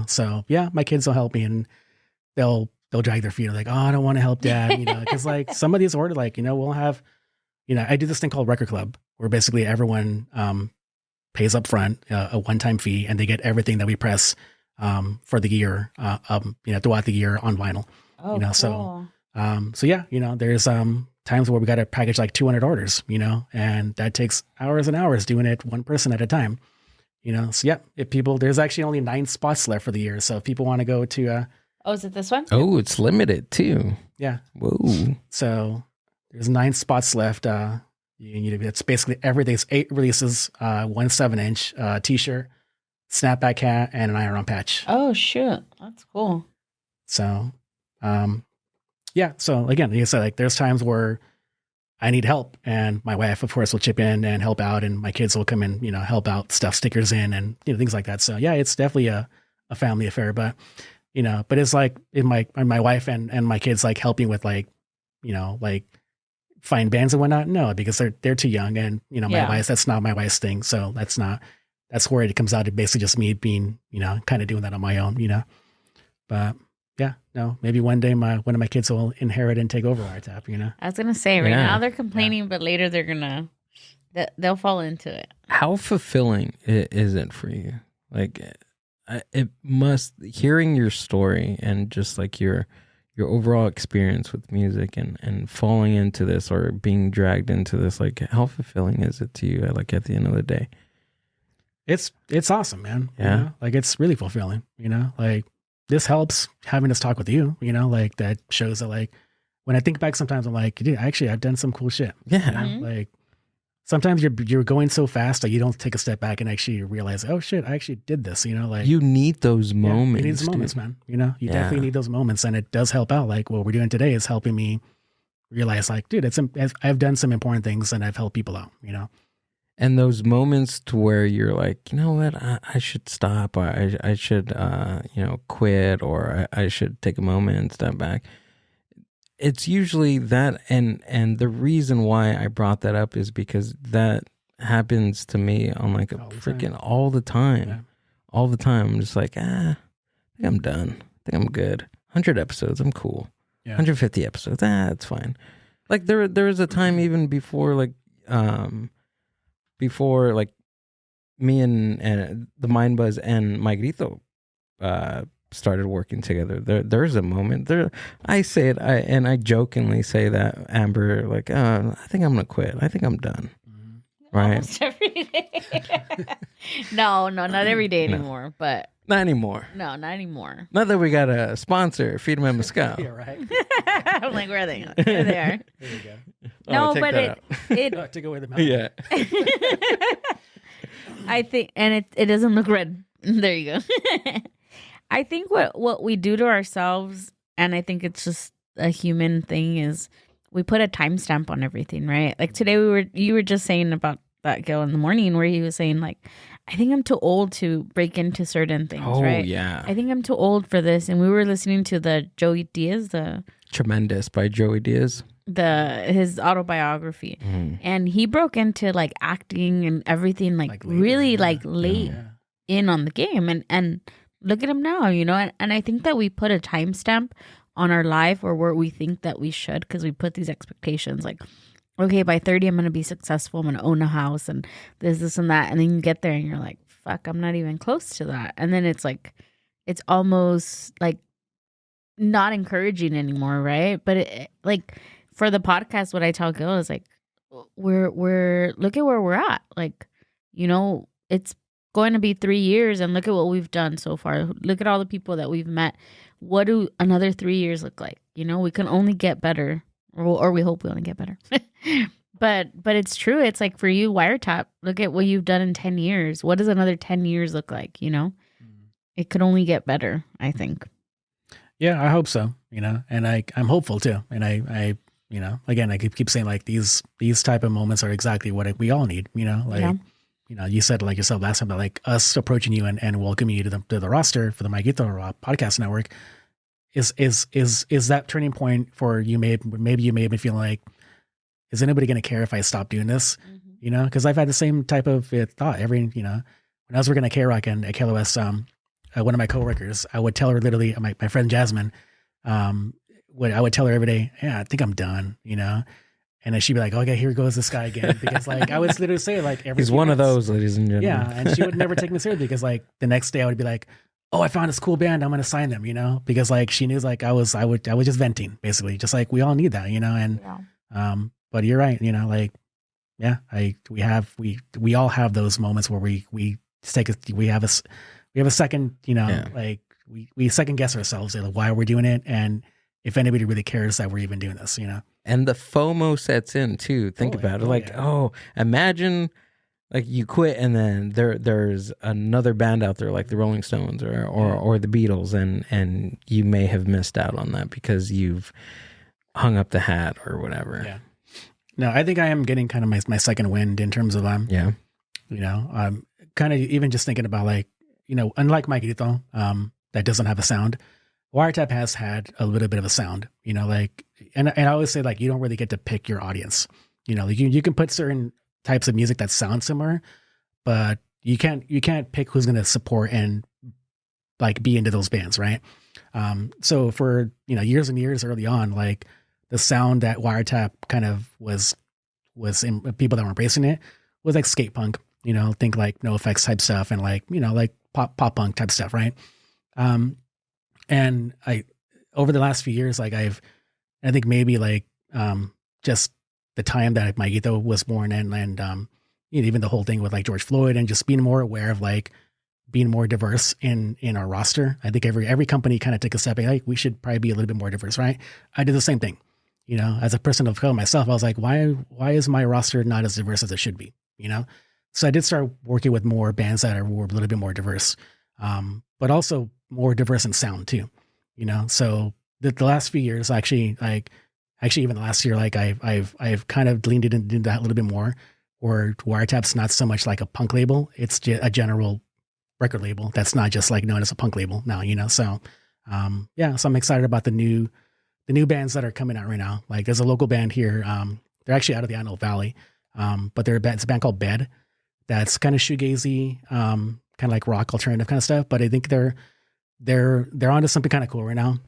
so yeah, my kids will help me and they'll drag their feet like, oh, I don't want to help dad, cause like some of these orders, like, we'll have, I do this thing called Record Club where basically everyone, pays up front a one-time fee and they get everything that we press, for the year, throughout the year on vinyl. Oh, cool. So yeah, there's times where we got to package like 200 orders, and that takes hours and hours doing it one person at a time, so yeah, there's actually only 9 spots left for the year. So if people want to go to, is it this one? Oh, it's limited too. Yeah. Whoa. So there's 9 spots left. It's basically everything. It's 8 releases, 1 7-inch, t-shirt, snapback hat, and an iron-on patch. Oh, shoot. That's cool. So, yeah. So again, like I said, like there's times where I need help and my wife, of course, will chip in and help out and my kids will come in, help out, stuff stickers in and, things like that. So yeah, it's definitely a family affair, but, but it's like my wife and my kids like helping with like, like find bands and whatnot. No, because they're too young and, my wife's, that's not my wife's thing. So that's where it comes out to basically just me being, kind of doing that on my own, but yeah, no, maybe one day one of my kids will inherit and take over Wiretap, I was going to say now they're complaining, but later they'll fall into it. How fulfilling is it for you? Like it must, hearing your story and just like your overall experience with music and falling into this or being dragged into this, like how fulfilling is it to you like at the end of the day? It's awesome, man. Yeah. Like it's really fulfilling, like this helps having this talk with you, like that shows that like when I think back sometimes I'm like, dude, actually I've done some cool shit. Yeah. Like sometimes you're going so fast that you don't take a step back and actually realize, oh shit, I actually did this, like you need those moments. You need those moments, man. You definitely need those moments, and it does help out. Like what we're doing today is helping me realize, like, dude, I've done some important things and I've helped people out. And those moments to where you're like, you know what, I should stop, or I should, quit, or I should take a moment and step back. It's usually that, and the reason why I brought that up is because that happens to me on like all the time. Yeah. All the time. I'm just like, I think I'm done. I think I'm good. 100 episodes, I'm cool. Yeah. 150 episodes, that's fine. Like there was a time even before me and the Mindbuzz and My Grito started working together. There's a moment there. I say it, and I jokingly say that, Amber, like, I think I'm gonna quit. I think I'm done. Mm-hmm. Right? Almost every No, not every day anymore. But Not anymore. no, not anymore. Not that we got a sponsor, Feed 'em Mezcal. Yeah, right. I'm like, where are they? There they are. There you go. No, take but that it Oh, took away the mouth. Yeah. I think, and it doesn't look red. There you go. I think what we do to ourselves, and I think it's just a human thing, is we put a timestamp on everything, right? Like today you were just saying about that Gill in the morning where he was saying like, I think I'm too old to break into certain things, Oh, right? yeah. I think I'm too old for this. And we were listening to the Joey Diaz, Tremendous by Joey Diaz. his autobiography, and he broke into like acting and everything like later, really yeah. like late Yeah. in on the game, and look at him now, you know. And I think that we put a timestamp on our life or where we think that we should, because we put these expectations like, okay, by 30 I'm gonna be successful, I'm gonna own a house and this and that, and then you get there and you're like, fuck, I'm not even close to that. And then it's like, it's almost like not encouraging anymore, right? But it, like for the podcast, what I tell Gil is like, we're look at where we're at. Like, you know, it's going to be 3 years, and look at what we've done so far. Look at all the people that we've met. What do another 3 years look like? You know, we can only get better, or we hope we only get better. But it's true. It's like for you, Wiretap, look at what you've done in 10 years. What does another 10 years look like? You know, it could only get better, I think. Yeah, I hope so. You know, and I'm hopeful too. And I you know, again, I keep saying like these type of moments are exactly what we all need. You know, like Yeah. you know, you said like yourself last time about like us approaching you and welcoming you to the roster for the My Grito podcast network is that turning point for you? Maybe you may have been feeling like, is anybody going to care if I stop doing this? You know, because I've had the same type of thought every, you know, when I was working at K-Rock and at KLOS, one of my coworkers, I would tell her literally, my friend Jasmine, I would tell her every day, yeah, I think I'm done, you know? And then she'd be like, okay, here goes this guy again. Because like, I would literally say like every He's few one of months. those, ladies and gentlemen. Yeah. And she would never take me seriously because like the next day I would be like, oh, I found this cool band, I'm going to sign them, you know? Because like she knew like I was just venting basically, just like we all need that, you know? And, but you're right, you know, like, yeah, we all have those moments where we have a second, you know, like we second guess ourselves, like why we're doing it, and if anybody really cares that we're even doing this, you know. And the FOMO sets in too. Think about it. Like, imagine like you quit and then there's another band out there like the Rolling Stones or the Beatles, and you may have missed out on that because you've hung up the hat or whatever. Yeah. No, I think I am getting kind of my second wind in terms of you know, kind of even just thinking about like, you know, unlike My Grito, that doesn't have a sound, Wiretap has had a little bit of a sound, you know, like, and I always say like, you don't really get to pick your audience, you know, like you can put certain types of music that sound similar, but you can't pick who's going to support and like be into those bands. Right. So for, you know, years and years early on, like the sound that Wiretap kind of was in people that were embracing it was like skate punk, you know, think like NoFX type stuff and like, you know, like pop punk type stuff. Right. And I, over the last few years, like I think maybe like, just the time that My Grito was born and you know, even the whole thing with like George Floyd and just being more aware of like being more diverse in our roster. I think every company kind of took a step back, like we should probably be a little bit more diverse. Right. I did the same thing, you know, as a person of color myself. I was like, why is my roster not as diverse as it should be? You know? So I did start working with more bands that were a little bit more diverse, but also more diverse in sound too, you know? So the last few years, actually even the last year, like I've kind of leaned into that a little bit more, where Wiretap's not so much like a punk label. It's a general record label. That's not just like known as a punk label now, you know? So, so I'm excited about the new bands that are coming out right now. Like there's a local band here. They're actually out of the Antelope Valley. But it's a band called Bed. That's kind of shoegazy, kind of like rock alternative kind of stuff. But I think they're onto something kind of cool right now.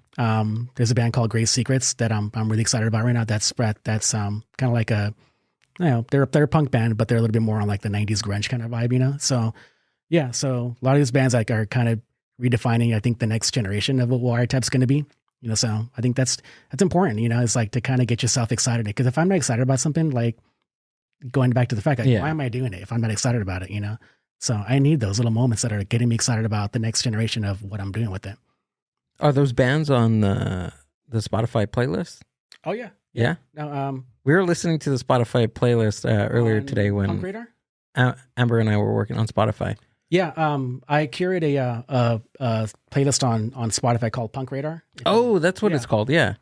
There's a band called Great Secrets that I'm really excited about right now. That's kind of like a, you know, they're a punk band, but they're a little bit more on like the 90s grunge kind of vibe, you know? So yeah, so a lot of these bands like are kind of redefining, I think, the next generation of what Wiretap's going to be, you know? So I think that's important, you know, it's like to kind of get yourself excited, because if I'm not excited about something, like going back to the fact, like, Yeah. why am I doing it if I'm not excited about it, you know? So I need those little moments that are getting me excited about the next generation of what I'm doing with it. Are those bands on the Spotify playlist? Oh yeah. Yeah. No, We were listening to the Spotify playlist earlier on today Punk when Radar? Amber and I were working on Spotify. Yeah, I curate a playlist on Spotify called Punk Radar. Oh, that's what Yeah. it's called. Yeah.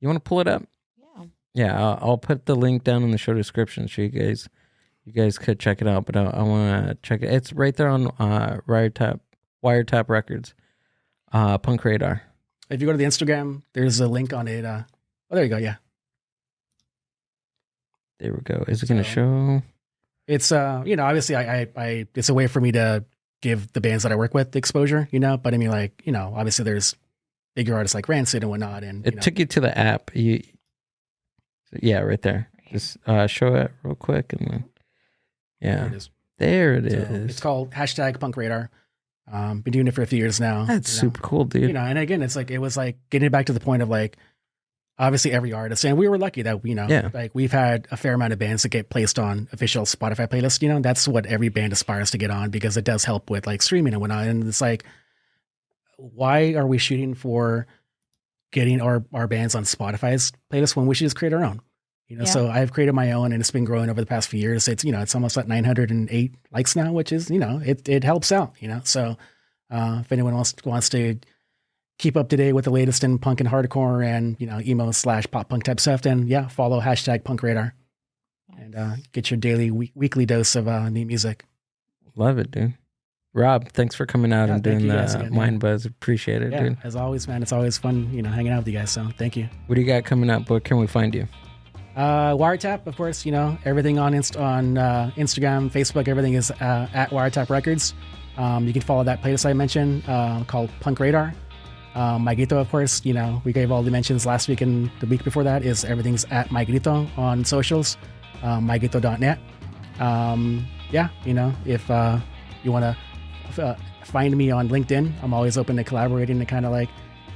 You want to pull it up? Yeah. Yeah, I'll put the link down in the show description so you guys could check it out. But I want to check it. It's right there on Wiretap Records, Punk Radar. If you go to the Instagram, there's a link on it. Oh, there you go. Yeah, There we go. Is it going to So- show? it's obviously I it's a way for me to give the bands that I work with the exposure, But I mean, like, obviously there's bigger artists like Rancid and whatnot, and It took you to the app. Yeah, right there. Just show it real quick and then there yeah, it is. there it So is. it's called #Punk Radar. Been doing it for a few years now. That's you know. super cool, dude. And again, it was like getting back to the point of like, obviously every artist, and we were lucky that, Yeah. like we've had a fair amount of bands that get placed on official Spotify playlists, that's what every band aspires to get on because it does help with like streaming and whatnot. And it's like, why are we shooting for getting our bands on Spotify's playlist when we should just create our own? Yeah. So I've created my own and it's been growing over the past few years. It's, it's almost at 908 likes now, which is, it helps out, So if anyone wants to keep up to date with the latest in punk and hardcore and, emo/pop punk type stuff, then yeah, follow #Punk Radar and get your daily weekly dose of new music. Love it, dude. Rob, thanks for coming out Yeah, and thank doing you the guys again, Mind Buzz. Appreciate it, Yeah, dude. as always, man, it's always fun, hanging out with you guys. So thank you. What do you got coming up? Where can we find you? Wiretap, of course, everything on Instagram, Facebook, everything is at Wiretap Records. You can follow that playlist I mentioned called Punk Radar. My Grito, of course, we gave all the mentions last week and the week before that is everything's at My Grito on socials, mygrito.net. If you want to find me on LinkedIn, I'm always open to collaborating and kind of like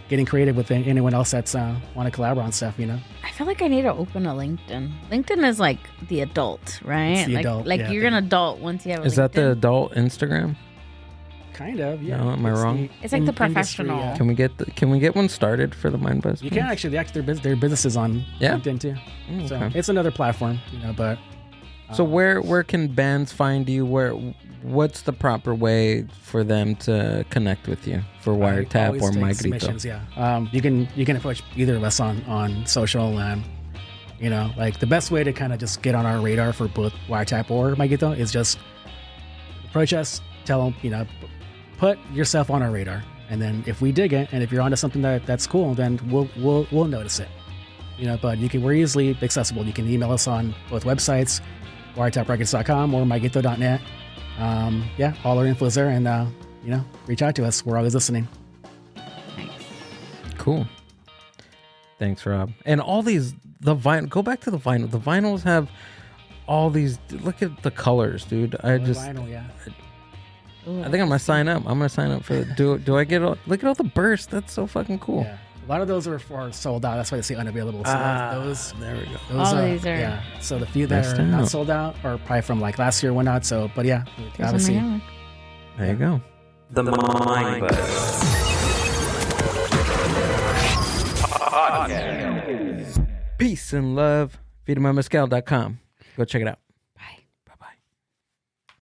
getting creative with anyone else that's want to collaborate on stuff, I feel like I need to open a LinkedIn. LinkedIn is like the adult, right? It's the adult, like yeah, you're an adult once you have a Is that the LinkedIn. adult Instagram? Kind of, yeah. No, am I wrong? It's like the professional. Can we get one started for the Mind Buzz? You can actually, their businesses on Yeah? LinkedIn too. Mm, So okay. it's another platform, but. So where can bands find you? What's the proper way for them to connect with you for Wiretap or My Grito? Submissions, yeah. You can approach either of us on social, and like the best way to kind of just get on our radar for both Wiretap or My Grito is just approach us, tell them, put yourself on our radar, and then if we dig it and if you're onto something that's cool, then we'll notice it. But we're easily accessible. You can email us on both websites, wiretaprecords.com or mygrito.net. All our info is there, and reach out to us. We're always listening. Cool. Thanks, Rob. And all these, the vinyl, go back to the vinyl. The vinyls have all these, look at the colors, dude. Vinyl, yeah. Ooh, I think I'm going to sign up. I'm going to sign up for, do I get, look at all the bursts. That's so fucking cool. Yeah. A lot of those are sold out. That's why they say unavailable. So those there we go. All these are- yeah. So the few that Messed are not out. sold out are probably from like last year or whatnot. So, but yeah, there's obviously. something else. There you go. The Mind Buzz. Peace and love. VitaMyMezcal.com. Go check it out.